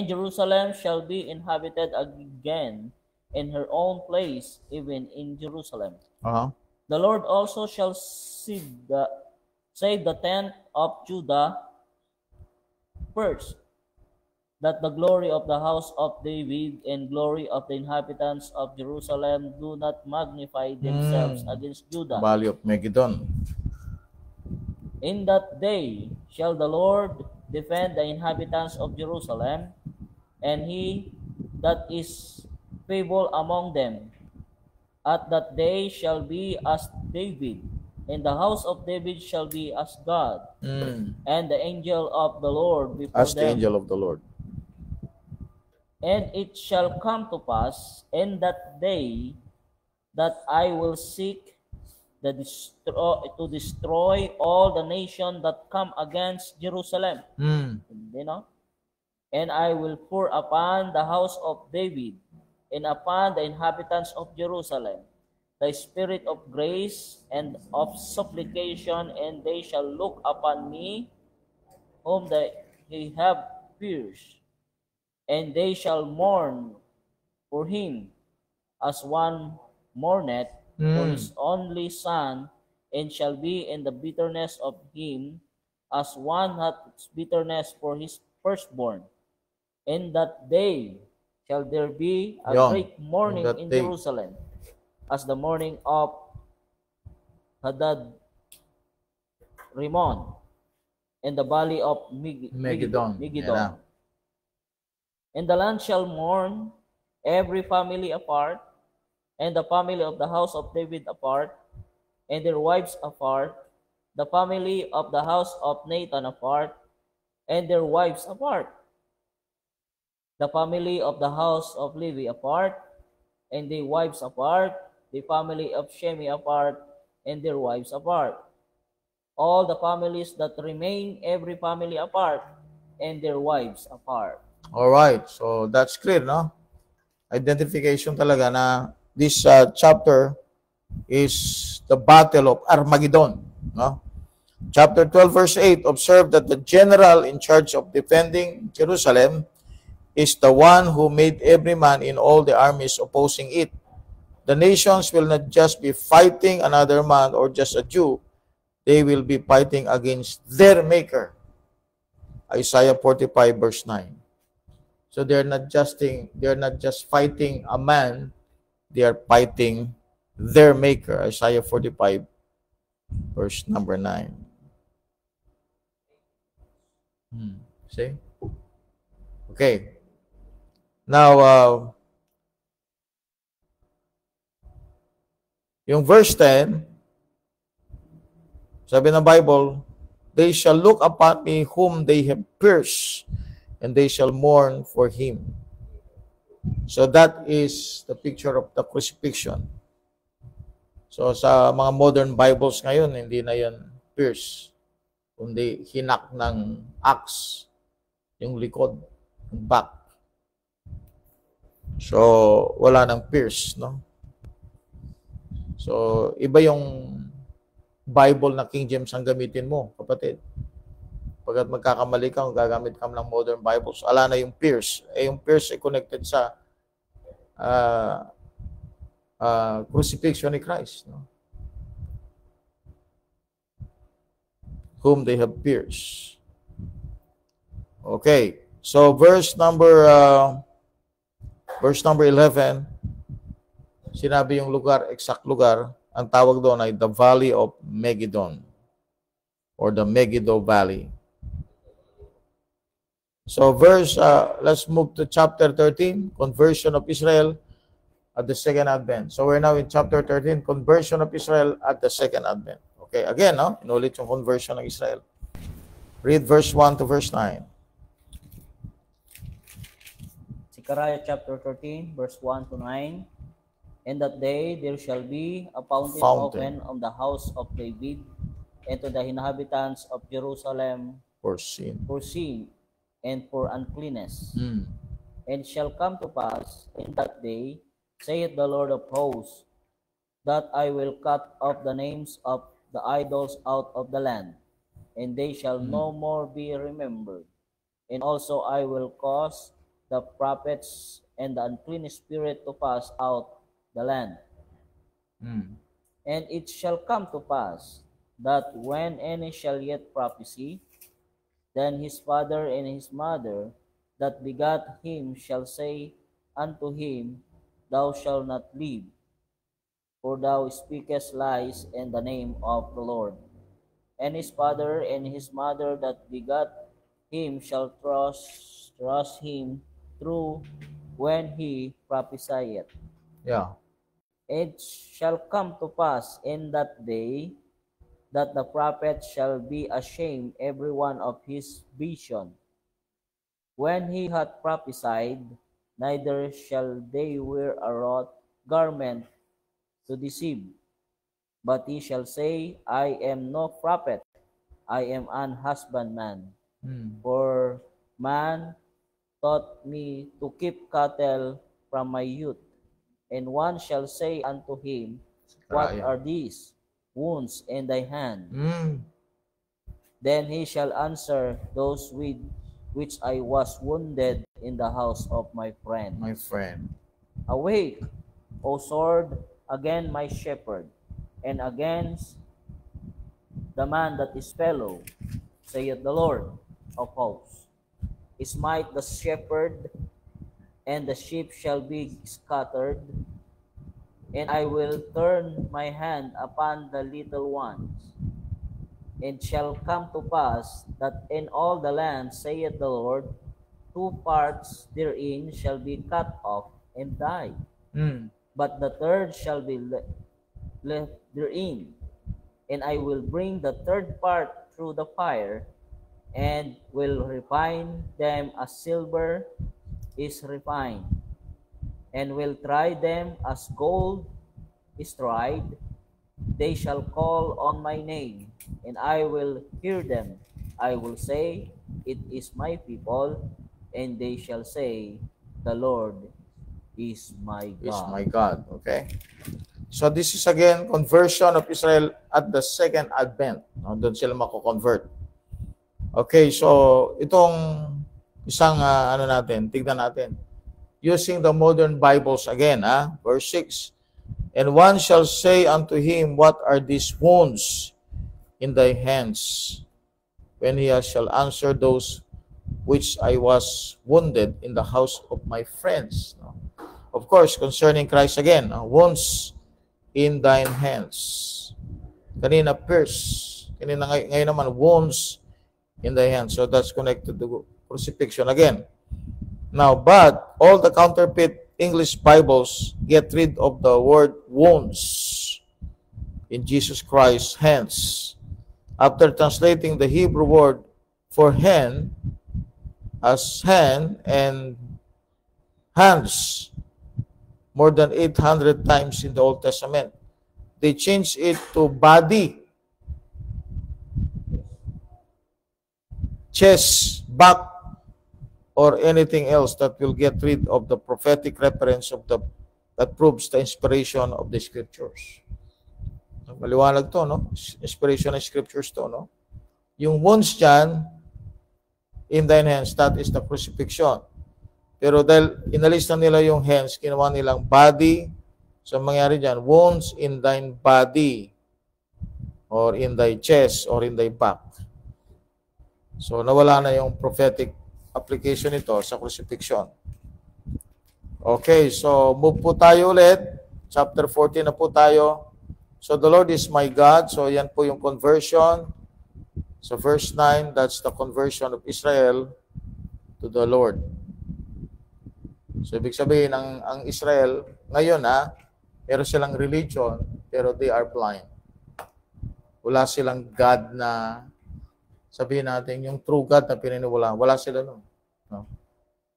Speaker 4: Jerusalem shall be inhabited again in her own place, even in Jerusalem. The Lord also shall save the tent of Judah first, that the glory of the house of David and glory of the inhabitants of Jerusalem do not magnify themselves against Judah.
Speaker 2: Valley of Megiddo.
Speaker 4: In that day shall the Lord defend the inhabitants of Jerusalem, and he that is feeble among them. At that day shall be as David, and the house of David shall be as God, and the angel of the Lord before
Speaker 2: as
Speaker 4: them.
Speaker 2: The angel of the Lord.
Speaker 4: And it shall come to pass in that day that I will seek to destroy all the nation that come against Jerusalem. You know? And I will pour upon the house of David and upon the inhabitants of Jerusalem the spirit of grace and of supplication, and they shall look upon me whom they have pierced, and they shall mourn for him as one mourneth for his only son, and shall be in the bitterness of him as one hath bitterness for his firstborn. In that day shall there be a
Speaker 2: Yon,
Speaker 4: great mourning
Speaker 2: in that
Speaker 4: in
Speaker 2: day.
Speaker 4: Jerusalem, as the mourning of Hadad Rimon in the valley of
Speaker 2: Megiddo.
Speaker 4: Megiddo. And the land shall mourn, every family apart, and the family of the house of David apart, and their wives apart, the family of the house of Nathan apart, and their wives apart, the family of the house of Levi apart, and their wives apart, the family of Shemi apart, and their wives apart. All the families that remain, every family apart, and their wives apart.
Speaker 2: Alright, so that's clear, no? Identification talaga na this chapter is the battle of Armageddon, no? Chapter 12 verse 8, observe that the general in charge of defending Jerusalem is the one who made every man in all the armies opposing it. The nations will not just be fighting another man or just a Jew, they will be fighting against their maker. Isaiah 45 verse 9. So they're not just fighting a man, they are fighting their maker. Isaiah 45 verse number 9. See? Okay. Now, yung verse 10, sabi ng Bible, they shall look upon me whom they have pierced, and they shall mourn for him. So that is the picture of the crucifixion. So sa mga modern Bibles ngayon, hindi na yan pierce, kundi hinak ng axe, yung likod, yung back. So wala nang pierce, no? So iba yung Bible na King James ang gamitin mo, kapatid. Pagkat magkakamali ka, gagamit ka ng modern Bibles, ala na yung pierce. Yung pierce ay connected sa crucifixion ni Christ, no? Whom they have pierced. Okay. So verse number 11, sinabi yung lugar, exact lugar, ang tawag doon ay the Valley of Megiddo or the Megiddo Valley. So let's move to chapter 13, conversion of Israel at the second advent. So we're now in chapter 13, conversion of Israel at the second advent. Okay, again, no? Inulit yung conversion ng Israel. Read verse 1 to verse 9.
Speaker 4: Zechariah chapter 13, verse 1 to 9. In that day there shall be a fountain open on the house of David, and to the inhabitants of Jerusalem
Speaker 2: For sin.
Speaker 4: And for uncleanness. And shall come to pass in that day, saith the Lord of hosts, that I will cut off the names of the idols out of the land, and they shall no more be remembered. And also I will cause the prophets and the unclean spirit to pass out the land. And it shall come to pass that when any shall yet prophesy, then his father and his mother that begat him shall say unto him, Thou shalt not live, for thou speakest lies in the name of the Lord. And his father and his mother that begat him shall thrust him through when he prophesieth.
Speaker 2: Yeah.
Speaker 4: It shall come to pass in that day that the prophet shall be ashamed every one of his vision. When he hath prophesied, neither shall they wear a wrought garment to deceive, but he shall say, I am no prophet, I am an husbandman. For man taught me to keep cattle from my youth. And one shall say unto him, What are these wounds in thy hand? Then he shall answer, Those with which I was wounded in the house of my friend. Awake, O sword, against my shepherd, and against the man that is fellow, saith the Lord of hosts.
Speaker 5: smite the shepherd, and the sheep shall be scattered, and I will turn my hand upon the little ones. And shall come to pass that in all the land, saith the Lord, 2 parts therein shall be cut off and die,
Speaker 2: Mm.
Speaker 5: but the third shall be left therein. And I will bring the third part through the fire, and will refine them as silver is refined, and will try them as gold is tried. They shall call on my name, and I will hear them. I will say, it is my people, and they shall say, the Lord is my
Speaker 2: Is
Speaker 5: God.
Speaker 2: my God. Okay? So this is again conversion of Israel at the second advent. No? Doon sila mako-convert. Okay, so itong isang tignan natin. Using the modern Bibles again, verse 6. And one shall say unto him, what are these wounds in thy hands? When he shall answer, those which I was wounded in the house of my friends. No? Of course, concerning Christ again, wounds in thine hands. Kanina, pierce. Ngayon naman, wounds in thy hands. So that's connected to crucifixion again. Now, but all the counterfeit English Bibles get rid of the word wounds in Jesus Christ's hands. After translating the Hebrew word for hand as hand and hands more than 800 times in the Old Testament, they changed it to body, chest, back, or anything else that will get rid of the prophetic reference of that proves the inspiration of the scriptures. Maliwanag to, no? Inspiration of scriptures to, no? Yung wounds dyan, in thine hands, that is the crucifixion. Pero dahil inalis na nila yung hands, ginawa nilang body. So mangyari dyan, wounds in thine body, or in thy chest, or in thy back. So nawala na yung prophetic application nito sa crucifixion. Okay, so move po tayo ulit. Chapter 14 na po tayo. So the Lord is my God. So yan po yung conversion. So verse 9, that's the conversion of Israel to the Lord. So ibig sabihin, ang Israel, ngayon meron silang religion, pero they are blind. Wala silang God na, sabihin natin, yung true God na pininiwalaan. Wala sila nun. No?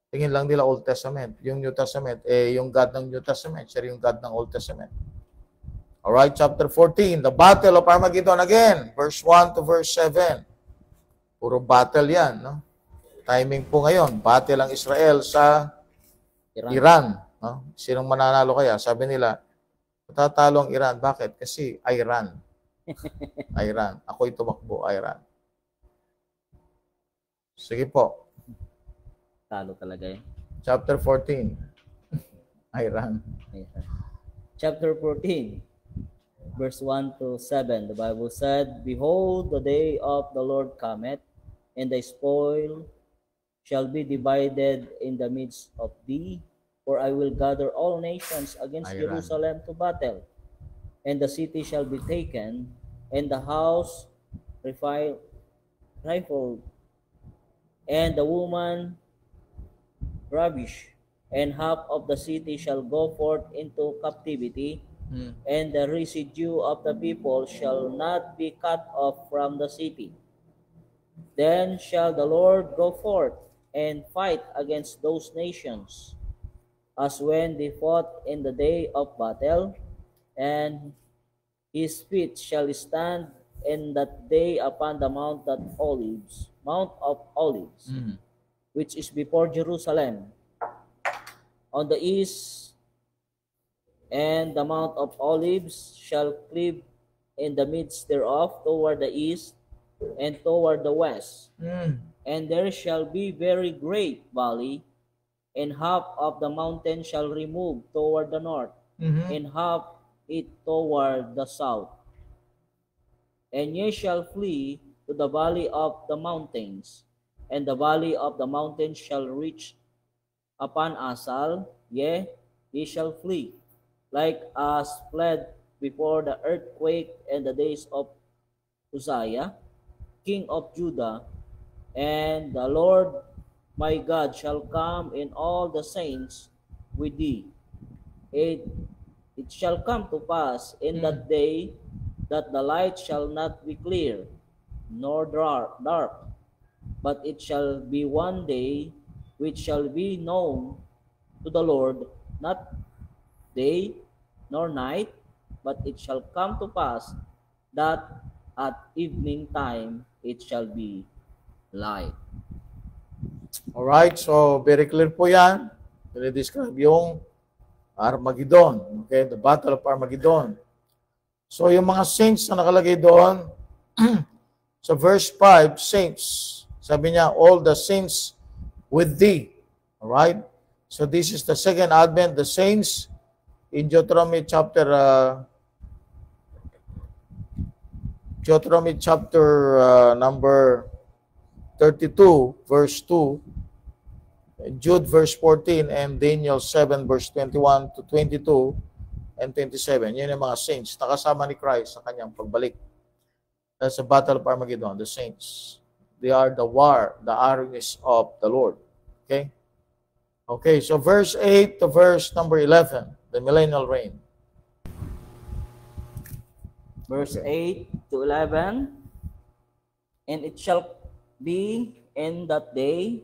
Speaker 2: Tingin lang nila Old Testament. Yung New Testament, yung God ng New Testament, siya yung God ng Old Testament. Alright, chapter 14, the battle of Armageddon again, verse 1 to verse 7. Puro battle yan, no? Timing po ngayon, battle ang Israel sa Iran. No? Sinong mananalo kaya? Sabi nila, matatalo ang Iran. Bakit? Kasi Iran. Iran. Ako'y tumakbo, Iran. Sige po.
Speaker 5: Talo talaga eh.
Speaker 2: Chapter 14. Iran.
Speaker 5: Chapter 14, verse 1 to 7. The Bible said, behold, the day of the Lord cometh, and the spoil shall be divided in the midst of thee, for I will gather all nations against
Speaker 2: Iran.
Speaker 5: Jerusalem to battle, and the city shall be taken, and the house rifled, and the woman ravished, and half of the city shall go forth into captivity, and the residue of the people shall not be cut off from the city. Then shall the Lord go forth and fight against those nations, as when they fought in the day of battle, and his feet shall stand in that day upon the Mount of Olives, which is before Jerusalem, on the east, and the Mount of Olives shall cleave in the midst thereof toward the east and toward the west. And there shall be very great valley, and half of the mountain shall remove toward the north, and half it toward the south. And ye shall flee to the valley of the mountains, and the valley of the mountains shall reach upon Asal, yea, he shall flee, like as fled before the earthquake and the days of Uzziah, king of Judah, and the Lord my God shall come in all the saints with thee. It shall come to pass in that day that the light shall not be clear, nor dark, but it shall be one day which shall be known to the Lord, not day nor night, but it shall come to pass that at evening time it shall be light.
Speaker 2: Alright, so very clear po yan. Describe yung Armageddon. Okay, the Battle of Armageddon. So yung mga saints na nakalagay doon, sa verse 5, saints. Sabi niya, all the saints with thee. Alright? So this is the second advent, the saints in Deuteronomy chapter number 32, verse 2, Jude verse 14, and Daniel 7 verse 21 to 22 and 27. Yan yung mga saints nakasama ni Christ sa kanyang pagbalik. That's the Battle of Armageddon, the saints. They are the armies of the Lord. Okay? Okay, so verse 8 to verse number 11, the millennial reign.
Speaker 5: Verse 8 to 11, and it shall be in that day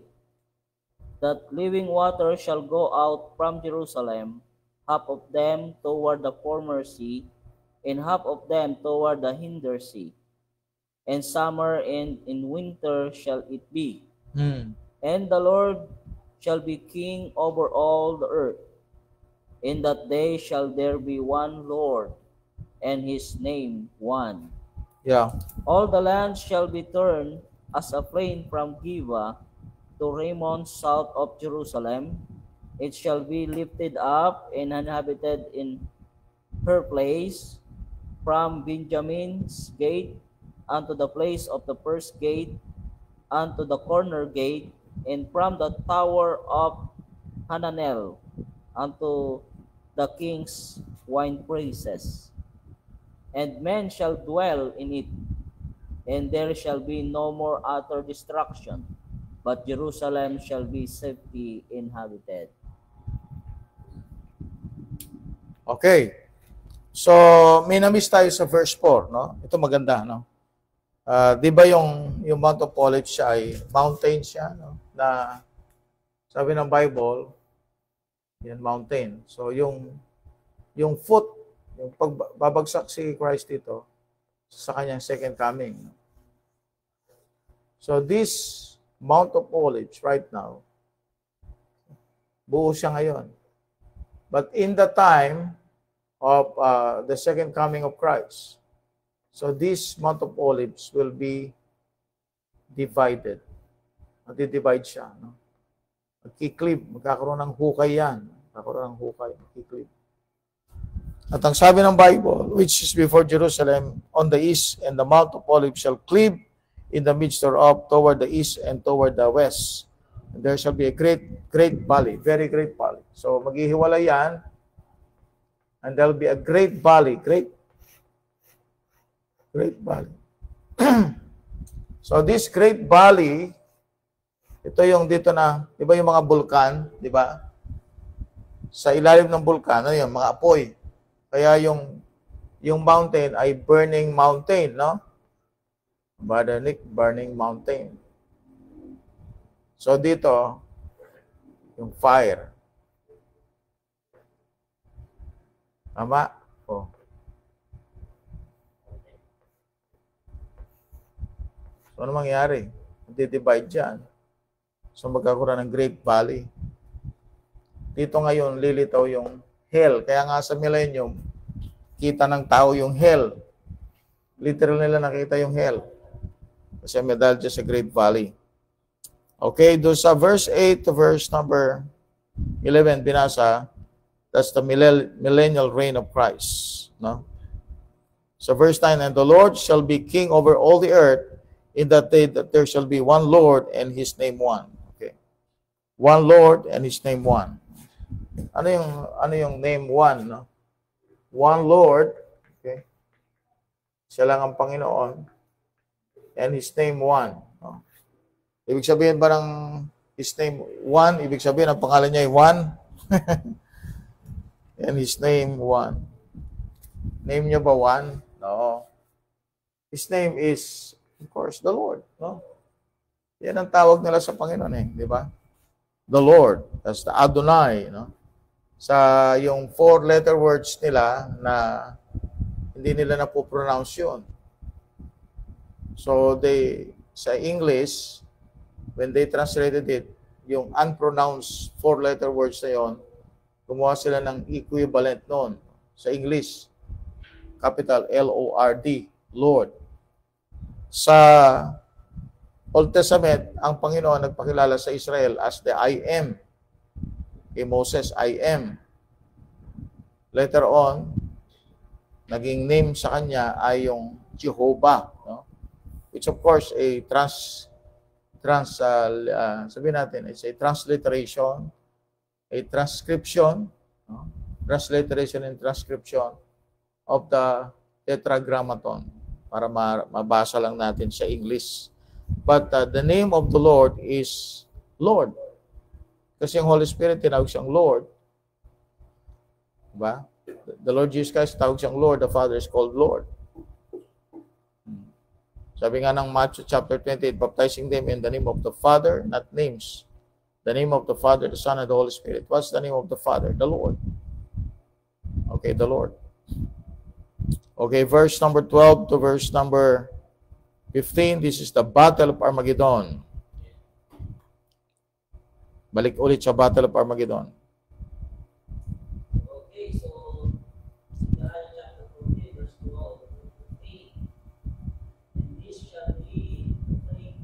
Speaker 5: that living water shall go out from Jerusalem, half of them toward the former sea, and half of them toward the hinder sea. And summer and in winter shall it be. And the Lord shall be king over all the earth. In that day shall there be one Lord, and his name one.
Speaker 2: Yeah.
Speaker 5: All the land shall be turned as a plain from Giva to Ramon south of Jerusalem. It shall be lifted up and inhabited in her place, from Benjamin's gate unto the place of the first gate, unto the corner gate, and from the tower of Hananel unto the king's wine presses. And men shall dwell in it, and there shall be no more utter destruction, but Jerusalem shall be safely inhabited.
Speaker 2: Okay. So, may na-miss tayo sa verse 4, no? Ito maganda, no? Di ba yung Mount of Olives siya ay mountain siya, no? Na sabi ng Bible, yan mountain. So, yung foot, yung pagbabagsak si Christ dito sa kanyang second coming. No? So, this Mount of Olives right now, buo siya ngayon. But in the time of the second coming of Christ, so this Mount of Olives will be divided. Magdi-divide siya. No? Magkiklib. Magkakaroon ng hukay yan. Magkakaroon ng hukay. Magkiklib. At ang sabi ng Bible, which is before Jerusalem, on the east, and the Mount of Olives shall cleave in the midst thereof, toward the east and toward the west. And there shall be a great valley, very great valley. So maghihiwalay yan, and there will be a great valley, great valley. So this great valley, ito yung dito na, di ba yung mga bulkan, di ba? Sa ilalim ng bulkan, ano yun, mga apoy. Kaya yung mountain ay burning mountain, no? Burning mountain. So dito, yung fire. Tama? Oh. So ano mangyari? Di-divide dyan. So magkakaroon ng Great Valley. Dito ngayon, lilitaw yung hell. Kaya nga sa millennium, kita ng tao yung hell. Literal nila nakita yung hell. Kasi may dahil dyan sa Great Valley. Okay, doon sa verse 8 to verse number 11, binasa, that's the millennial reign of Christ. No? So verse 9, and the Lord shall be king over all the earth, in that day that there shall be one Lord and His name one. Okay. One Lord and His name one. Ano yung name one, no? One Lord, okay? Siya lang ang Panginoon, and His name one. No? Ibig sabihin ba ng His name one? Ibig sabihin ang pangalan niya ay one? And His name one. Name niya ba one? No. His name is, of course, the Lord. No? Yan ang tawag nila sa Panginoon eh, di ba? The Lord. That's the Adonai, no? Sa yung 4-letter words nila na hindi nila napopronounce yun. So sa English, when they translated it, yung unpronounced 4-letter words na yun, gumawa sila ng equivalent noon sa English. Capital L-O-R-D, Lord. Sa Old Testament, ang Panginoon nagpakilala sa Israel as the I Am. Kay Moses, I am. Later on, naging name sa kanya ay yung Jehovah, no? Which of course sabihin natin, it's a transliteration, a transcription, no? Transliteration and transcription of the Tetragrammaton para mabasa lang natin sa English. But the name of the Lord is Lord. Kasi yung Holy Spirit, tinawag siyang Lord. Diba? The Lord Jesus Christ, tawag siyang Lord. The Father is called Lord. Sabi nga ng Matthew chapter 28, baptizing them in the name of the Father, not names. The name of the Father, the Son, and the Holy Spirit. What's the name of the Father? The Lord. Okay, the Lord. Okay, verse number 12 to verse number 15. This is the Battle of Armageddon. Balik ulit sa Battle of Armageddon.
Speaker 5: Okay, so Zechariah chapter 14, verse 12 to 15. And this shall be the thing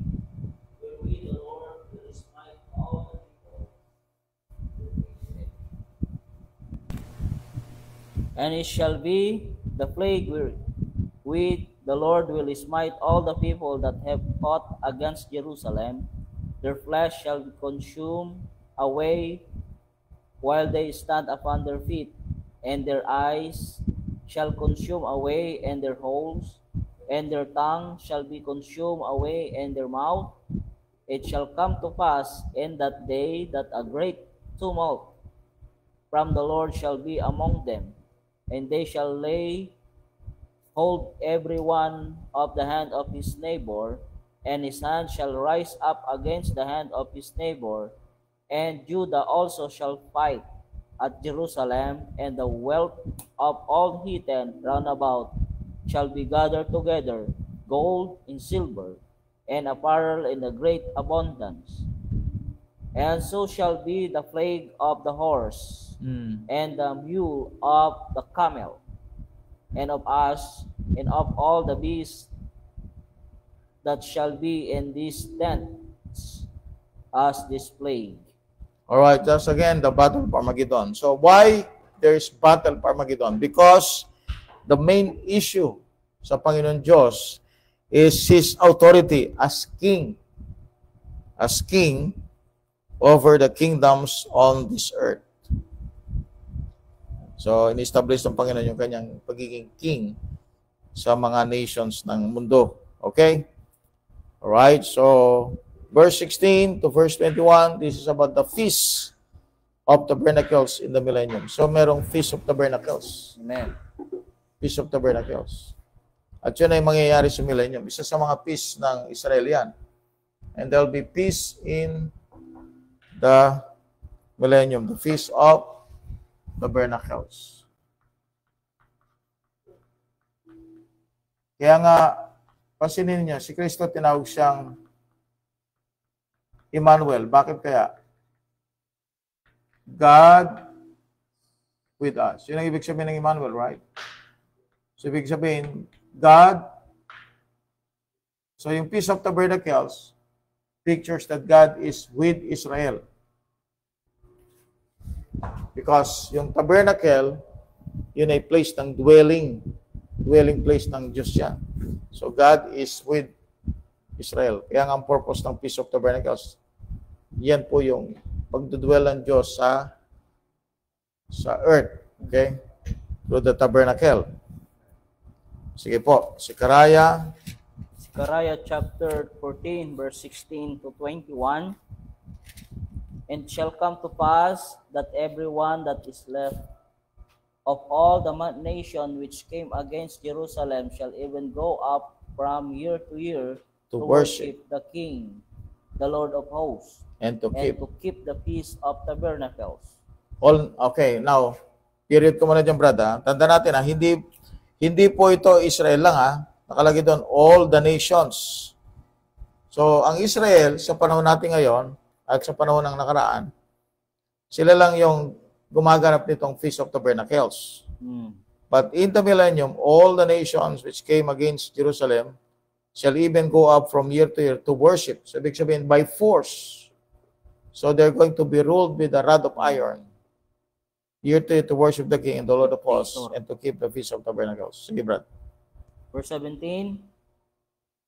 Speaker 5: wherewith the Lord will smite all the people. And it shall be the plague wherewith the Lord will smite all the people that have fought against Jerusalem. Their flesh shall be consumed away while they stand upon their feet, and their eyes shall consume away in their holes, and their tongue shall be consumed away in their mouth. It shall come to pass in that day that a great tumult from the Lord shall be among them, and they shall lay hold every one of the hand of his neighbor, and his hand shall rise up against the hand of his neighbor, and Judah also shall fight at Jerusalem, and the wealth of all heathen round about shall be gathered together, gold and silver, and apparel in a great abundance. And so shall be the plague of the horse, and the mule of the camel, and of us, and of all the beasts that shall be in these tents as this plague.
Speaker 2: All right, that's again the Battle of Armageddon. So why there's Battle of Armageddon? Because the main issue sa Panginoon Diyos is His authority as king over the kingdoms on this earth. So, in-establish ng Panginoon yung kanyang pagiging king sa mga nations ng mundo. Okay? Alright, so verse 16 to verse 21, this is about the Feast of Tabernacles in the millennium. So, merong Feast of Tabernacles.
Speaker 5: Amen.
Speaker 2: Feast of Tabernacles. At yun ay mangyayari sa millennium. Isa sa mga feast ng Israel yan. And there will be peace in the millennium. The Feast of Tabernacles. Kaya nga, pansinin niyo, si Kristo tinawag siyang Emmanuel. Bakit kaya? God with us. Yun ang ibig sabihin ng Emmanuel, right? So, ibig sabihin, God, so yung Feast of Tabernacles pictures that God is with Israel. Because yung tabernacle, yun ay place ng dwelling place ng Diyos yan. So God is with Israel. Kaya nga ang purpose ng Feast of Tabernacles, yan po yung pagdudwell ng Diyos sa earth. Okay? Through the tabernacle. Sige po, Zechariah
Speaker 5: chapter 14, verse 16 to 21. And it shall come to pass that everyone that is left of all the nation which came against Jerusalem shall even go up from year to year
Speaker 2: to worship
Speaker 5: the King, the Lord of hosts,
Speaker 2: and to
Speaker 5: keep the Feast of Tabernacles.
Speaker 2: Okay, now, period ko muna dyan, brother. Tanda natin, hindi po ito Israel lang, nakalagay doon, all the nations. So, ang Israel, sa panahon natin ngayon, at sa panahon ng nakaraan, sila lang yung gumaganap nitong Feast of Tabernacles. But in the millennium, all the nations which came against Jerusalem shall even go up from year to year to worship. So, ibig sabihin, by force. So, they're going to be ruled with a rod of iron. Year to year to worship the King and the Lord of hosts and to keep the Feast of Tabernacles. Sige, brad.
Speaker 5: Verse 17,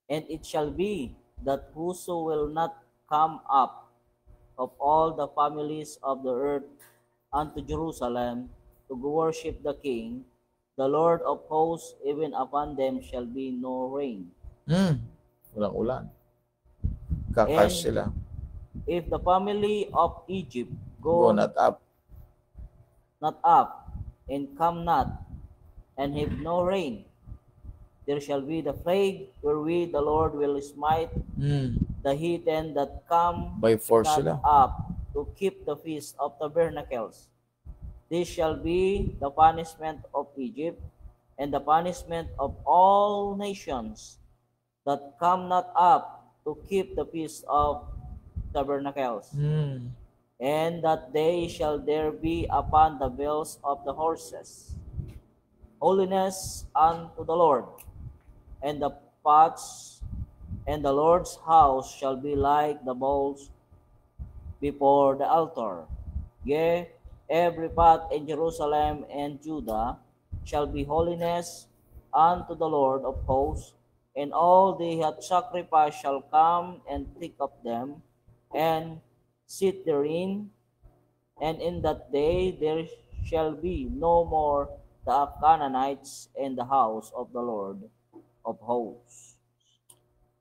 Speaker 5: and it shall be that whoso will not come up of all the families of the earth unto Jerusalem to worship the King, the Lord of hosts, even upon them shall be no rain.
Speaker 2: Walang ulan. Kakars sila.
Speaker 5: If the family of Egypt
Speaker 2: Go not up.
Speaker 5: And come not, and have no rain, there shall be the plague wherewith the Lord will smite the heathen that come
Speaker 2: By force
Speaker 5: not
Speaker 2: sila.
Speaker 5: up to keep the Feast of Tabernacles. This shall be the punishment of Egypt, and the punishment of all nations that come not up to keep the Feast of Tabernacles. And that day shall there be upon the bells of the horses holiness unto the Lord, and the pots and the Lord's house shall be like the bowls before the altar. Yea, every pot in Jerusalem and Judah shall be holiness unto the Lord of hosts, and all they that sacrifice shall come and take up them, and sit therein, and in that day there shall be no more the Canaanites in the house of the Lord of hosts.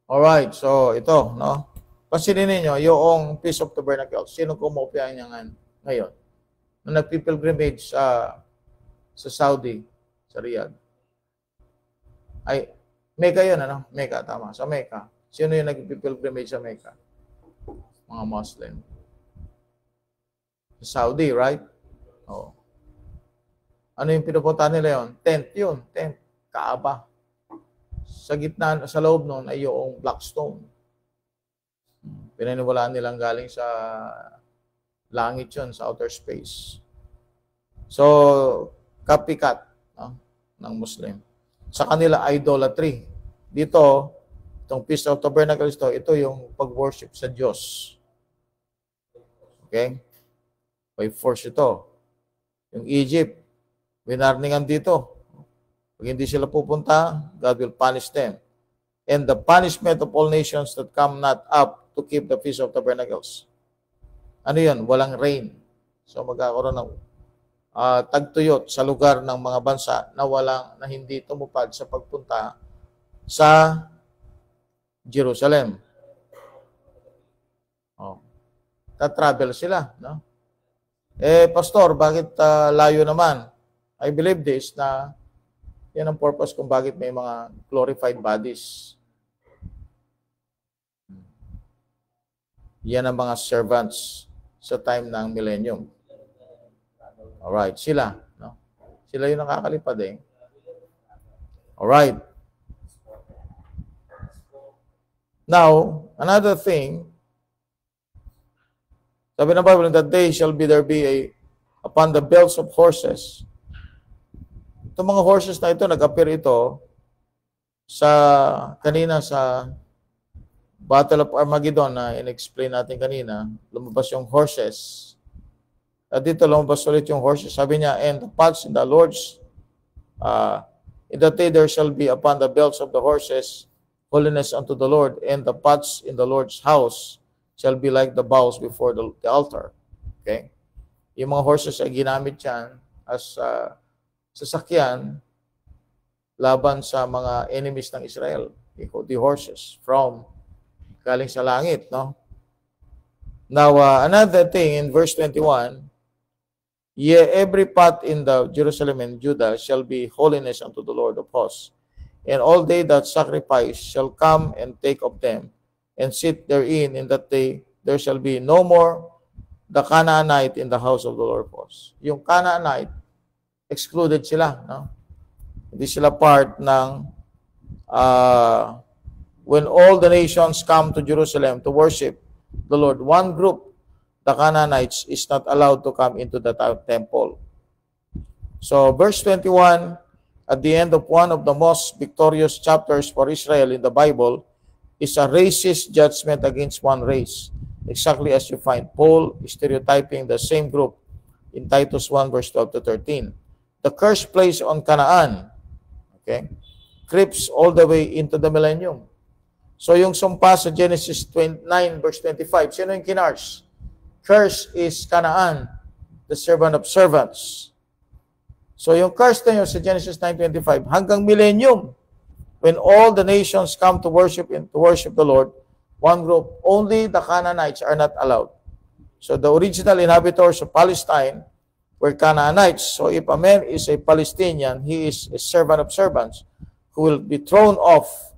Speaker 2: Alright, so ito, no? Pansinin ninyo, yung Feast of Tabernacles, sino kumopya niya ngayon? Nung nagpipilgrimage sa Saudi, sa Riyadh. Ay, Mecca yun, ano? Mecca, tama. Sa Mecca. Sino yung nagpipilgrimage sa Mecca? Mga Muslim. Saudi, right? Oh. Ano yung pinupuntahan nila yun? Tent yun. Tent. Kaaba. Sa gitna, sa loob nun ay yung black stone. Pinaniwalaan nilang galing sa langit yun, sa outer space. So, copycat ng Muslim. Sa kanila, idolatry. Dito, itong Feast of Tabernacles ito yung pag-worship sa Diyos. Okay? By force ito. Yung Egypt, winarningan dito. Pag hindi sila pupunta, God will punish them. And the punishment of all nations that come not up to keep the Feast of Tabernacles. Ano yun? Walang rain. So magkakaroon ng tagtuyot sa lugar ng mga bansa na hindi tumupad sa pagpunta sa Jerusalem. Ta-travel sila, no? Pastor, bakit layo naman? I believe this na yan ang purpose kung bakit may mga glorified bodies. Yan ang mga servants sa time ng millennium. Alright, sila. No? Sila yung nakakalipad eh. Alright. Now, another thing, sabi ng Bible, in that day shall there be upon the bells of horses. Itong mga horses na ito, nag-appear ito kanina sa Battle of Armageddon na in-explain natin kanina. Lumabas yung horses. At dito lumabas ulit yung horses. Sabi niya, and the pots in the Lord's, in that day there shall be upon the belts of the horses holiness unto the Lord, and the pots in the Lord's house shall be like the bowls before the altar. Okay? Yung mga horses ay ginamit yan as sasakyan laban sa mga enemies ng Israel. The horses from galing sa langit, no? Now, another thing in verse 21, yea, every pot in the Jerusalem and Judah shall be holiness unto the Lord of hosts. And all they that sacrifice shall come and take of them, and sit therein, in that day there shall be no more the Canaanite in the house of the Lord of hosts. Yung Canaanite, excluded sila, no? Hindi sila part ng when all the nations come to Jerusalem to worship the Lord. One group, the Canaanites, is not allowed to come into the temple. So, verse 21, at the end of one of the most victorious chapters for Israel in the Bible, is a racist judgment against one race, exactly as you find Paul stereotyping the same group in Titus 1, verse 12 to 13. The curse placed on Canaan, okay, creeps all the way into the millennium. So yung sumpa sa Genesis 29, verse 25, sino yung kinars? Curse is Canaan, the servant of servants. So yung curse na yun sa Genesis 9:25, hanggang millennium, when all the nations come to worship the Lord, one group, only the Canaanites are not allowed. So the original inhabitants of Palestine were Canaanites. So if a man is a Palestinian, he is a servant of servants who will be thrown off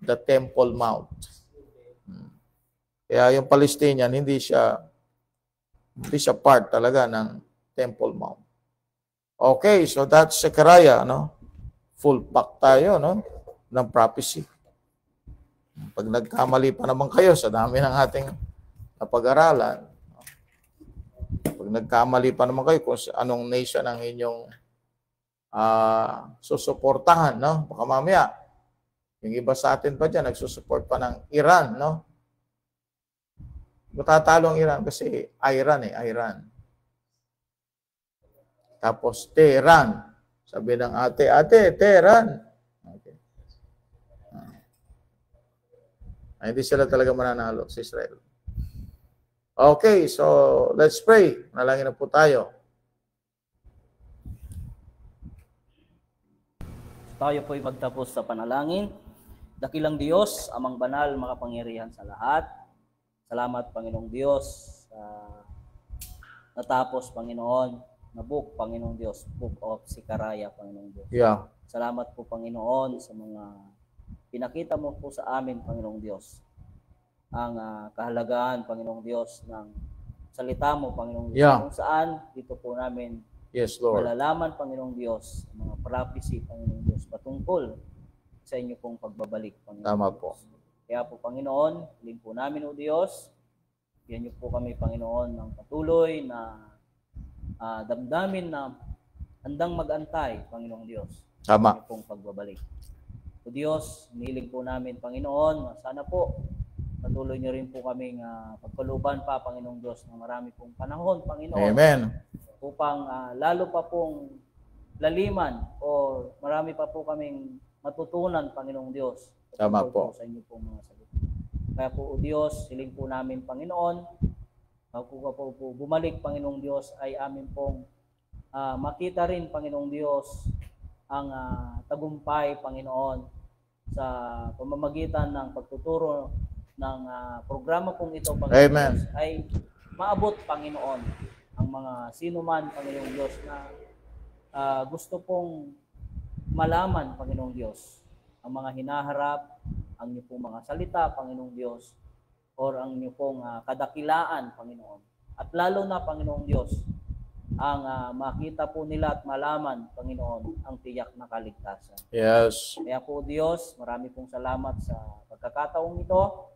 Speaker 2: the Temple Mount. Kaya yung Palestinian, hindi siya part talaga ng Temple Mount. Okay, so that's Zechariah, no? Full pack tayo, no? Ng prophecy. Pag nagkamali pa naman kayo sa dami ng ating napag-aralan, pag nagkamali pa naman kayo kung anong nation ang inyong susuportahan, no? Baka mamaya, yung iba sa atin pa dyan, nagsusupport pa ng Iran, no? Matatalo ang Iran kasi Iran. Tapos, Tehran. Sabi ng ate, Tehran. Okay. Hindi sila talaga mananalo sa Israel. Okay, so let's pray. Nalangin na po tayo.
Speaker 5: Tayo po'y magtapos sa panalangin. Dakilang Diyos, amang banal, makapangyarihan sa lahat. Salamat, Panginoong Diyos, sa natapos, Panginoon, na book, Panginoong Diyos, Book of Zechariah, Panginoong Diyos.
Speaker 2: Yeah.
Speaker 5: Salamat po, Panginoon, sa mga pinakita mo po sa amin, Panginoong Diyos. Ang kahalagahan, Panginoong Diyos, ng salita mo, Panginoong Diyos.
Speaker 2: Yeah.
Speaker 5: Kung saan, dito po namin
Speaker 2: Yes, Lord.
Speaker 5: malalaman, Panginoong Diyos, ang mga prophecy, Panginoong Diyos, patungkol sa inyo pong pagbabalik, Panginoong
Speaker 2: Tama
Speaker 5: Diyos.
Speaker 2: po.
Speaker 5: Kaya po, Panginoon, hiling po namin, O Diyos, bigyan niyo po kami, Panginoon, ng patuloy na damdamin na handang mag-antay, Panginoong Diyos,
Speaker 2: Tama.
Speaker 5: sa inyo pong pagbabalik. O Diyos, hiling po namin, Panginoon, sana po, patuloy niyo rin po kaming pagkaluban pa, Panginoong Diyos, ng marami pong panahon, Panginoon.
Speaker 2: Amen.
Speaker 5: Upang lalo pa pong laliman o marami pa po kaming matutunan, Panginoong Diyos.
Speaker 2: Tama
Speaker 5: Tungkol
Speaker 2: po.
Speaker 5: Sa inyo pong mga salita. Kaya po, O Diyos, hiling po namin, Panginoon, bago po bumalik, Panginoong Diyos, ay amin pong makita rin, Panginoong Diyos, ang tagumpay, Panginoon, sa pamamagitan ng pagtuturo ng programa pong ito, Panginoon
Speaker 2: Amen.
Speaker 5: Diyos, ay maabot, Panginoon, ang mga sino man, Panginoong Diyos, na gusto pong malaman, Panginoong Diyos, ang mga hinaharap, ang niyo pong mga salita, Panginoong Diyos, or ang niyo pong kadakilaan, Panginoon. At lalo na, Panginoong Diyos, ang makita po nila at malaman, Panginoon, ang tiyak na kaligtasan.
Speaker 2: Yes.
Speaker 5: Kaya po, Diyos, marami pong salamat sa pagkakataong ito.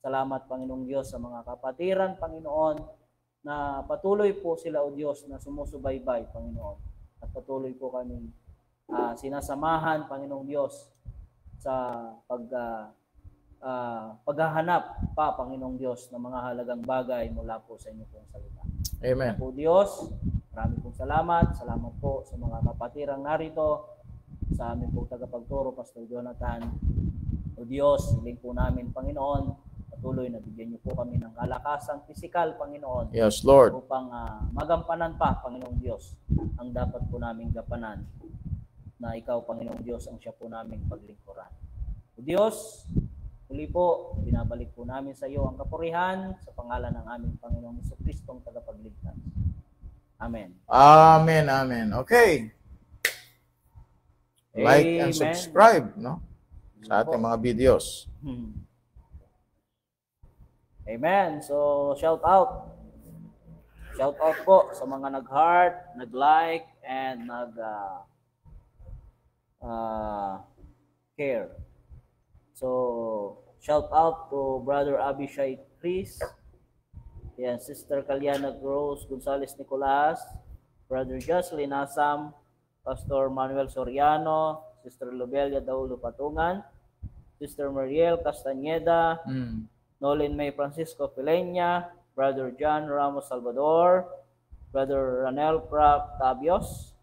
Speaker 5: Salamat, Panginoong Diyos, sa mga kapatiran, Panginoon, na patuloy po sila, O Diyos, na sumusubaybay, Panginoon. At patuloy po kami sinasamahan, Panginoong Diyos, sa paghahanap pa, Panginoong Diyos, ng mga halagang bagay mula po sa inyo pong salita.
Speaker 2: Amen.
Speaker 5: Po, Diyos, marami pong salamat. Salamat po sa mga kapatirang narito, sa aming pong tagapagturo, Pastor Jonathan. O O Diyos, hiling po namin, Panginoon, patuloy na bigyan niyo po kami ng kalakasang pisikal, Panginoon.
Speaker 2: Yes, Lord.
Speaker 5: Upang magampanan pa, Panginoong Diyos, ang dapat po namin gampanan na ikaw, Panginoong Diyos, ang siya po namin paglingkuran. O Diyos, muli po, binabalik po namin sa iyo ang kapurihan sa pangalan ng aming Panginoong Jesucristong tagapagligtas. Amen.
Speaker 2: Amen, amen. Okay. Like and
Speaker 5: Amen.
Speaker 2: subscribe, no? Sa ating mga videos.
Speaker 5: Amen. So, shout out. Shout out po sa mga nag-heart, nag-like, and care. So, shout out to Brother Abishai Chris, yan, Sister Kalyana Rose Gonzales Nicolas, Brother Jocelyn Asam, Pastor Manuel Soriano, Sister Lobelia Daulo Patungan, Sister Mariel Castañeda, Nolan May Francisco Pileña, Brother John Ramos Salvador, Brother Ranel Tabios,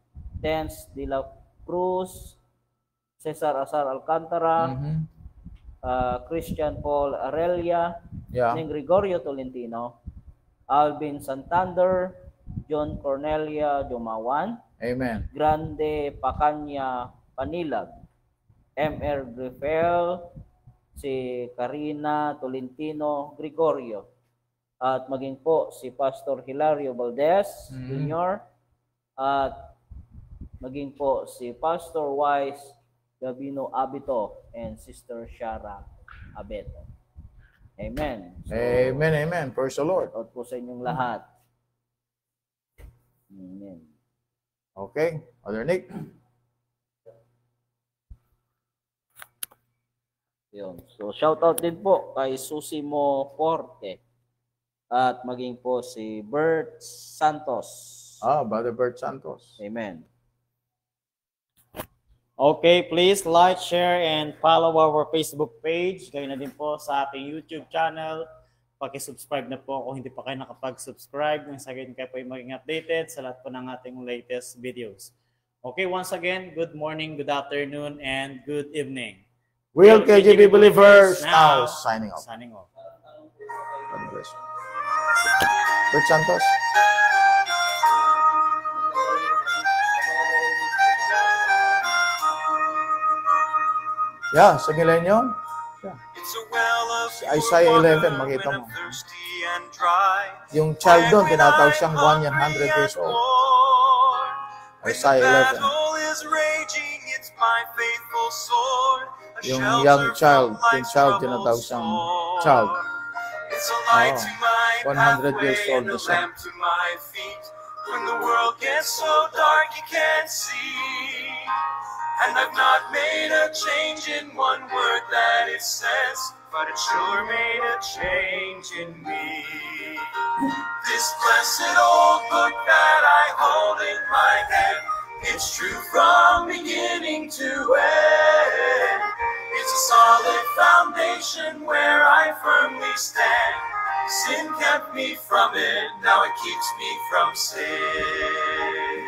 Speaker 5: Tense de la Cruz, Cesar Azar Alcantara, Christian Paul Arelia, Ning Gregorio Tolentino, Alvin Santander, John Cornelia Dumawan,
Speaker 2: Amen.
Speaker 5: Grande Pacanya Panilag, M.R. Grifel, si Karina Tolentino Gregorio, at maging po si Pastor Hilario Valdez Jr., at maging po si Pastor Wise Gabino Abito and Sister Shara Abeto. Amen. So,
Speaker 2: Amen, amen. Praise the Lord.
Speaker 5: out po sa inyong lahat. Amen.
Speaker 2: Okay. Other Nick?
Speaker 5: Yun. So, shout out din po kay Susimo Forte at maging po si Bert Santos.
Speaker 2: Brother Bert Santos.
Speaker 5: Amen.
Speaker 3: Okay, please like, share, and follow our Facebook page. Gawin na din po sa ating YouTube channel. Paki-subscribe na po kung hindi pa kayo nakapag-subscribe. Nang sa ganyan kayo po yung maging updated sa lahat po ng ating latest videos. Okay, once again, good morning, good afternoon, and good evening.
Speaker 2: Real KGB Believers now signing off.
Speaker 3: Signing off.
Speaker 2: God bless you. Bert Santos. Yeah, sa milenyo. Yeah. Si Isaiah 11, makita mo. Yung child doon, tinatawag siyang 100 years old. Isaiah 11. Yung young child, yung child, tinatawag siyang child. 100 years old na siya.
Speaker 1: When the world gets so dark you can't see, and I've not made a change in one word that it says, but it sure made a change in me. This blessed old book that I hold in my hand, it's true from beginning to end. It's a solid foundation where I firmly stand. Sin kept me from it, now it keeps me from sin.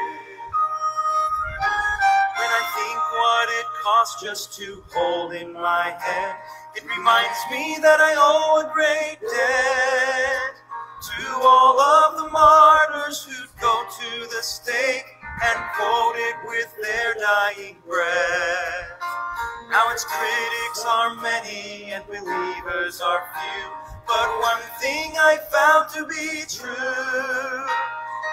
Speaker 1: When I think what it costs just to hold in my hand, it reminds me that I owe a great debt to all of the martyrs who'd go to the stake and voted with their dying breath. Now its critics are many and believers are few, but one thing I found to be true,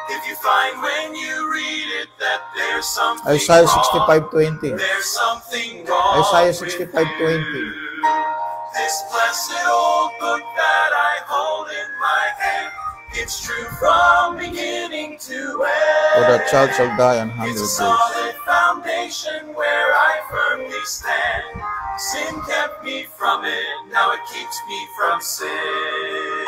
Speaker 1: if you find when you read it that there's something
Speaker 2: Isaiah
Speaker 1: wrong,
Speaker 2: 65:20.
Speaker 1: there's something wrong
Speaker 2: Isaiah
Speaker 1: with
Speaker 2: 65:20.
Speaker 1: you. This blessed old book that I hold in my hand, it's true from beginning to end.
Speaker 2: For the child shall die 100
Speaker 1: It's a
Speaker 2: years.
Speaker 1: solid foundation where I firmly stand. Sin kept me from it, now it keeps me from sin.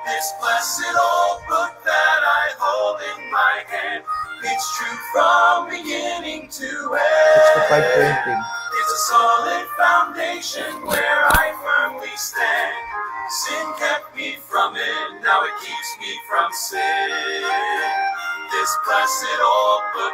Speaker 1: This blessed old book that I hold in my hand, it's true from beginning to end.
Speaker 2: 65:20.
Speaker 1: It's a solid foundation where I firmly stand. Sin kept me from it, now it keeps me from sin. This blessed old book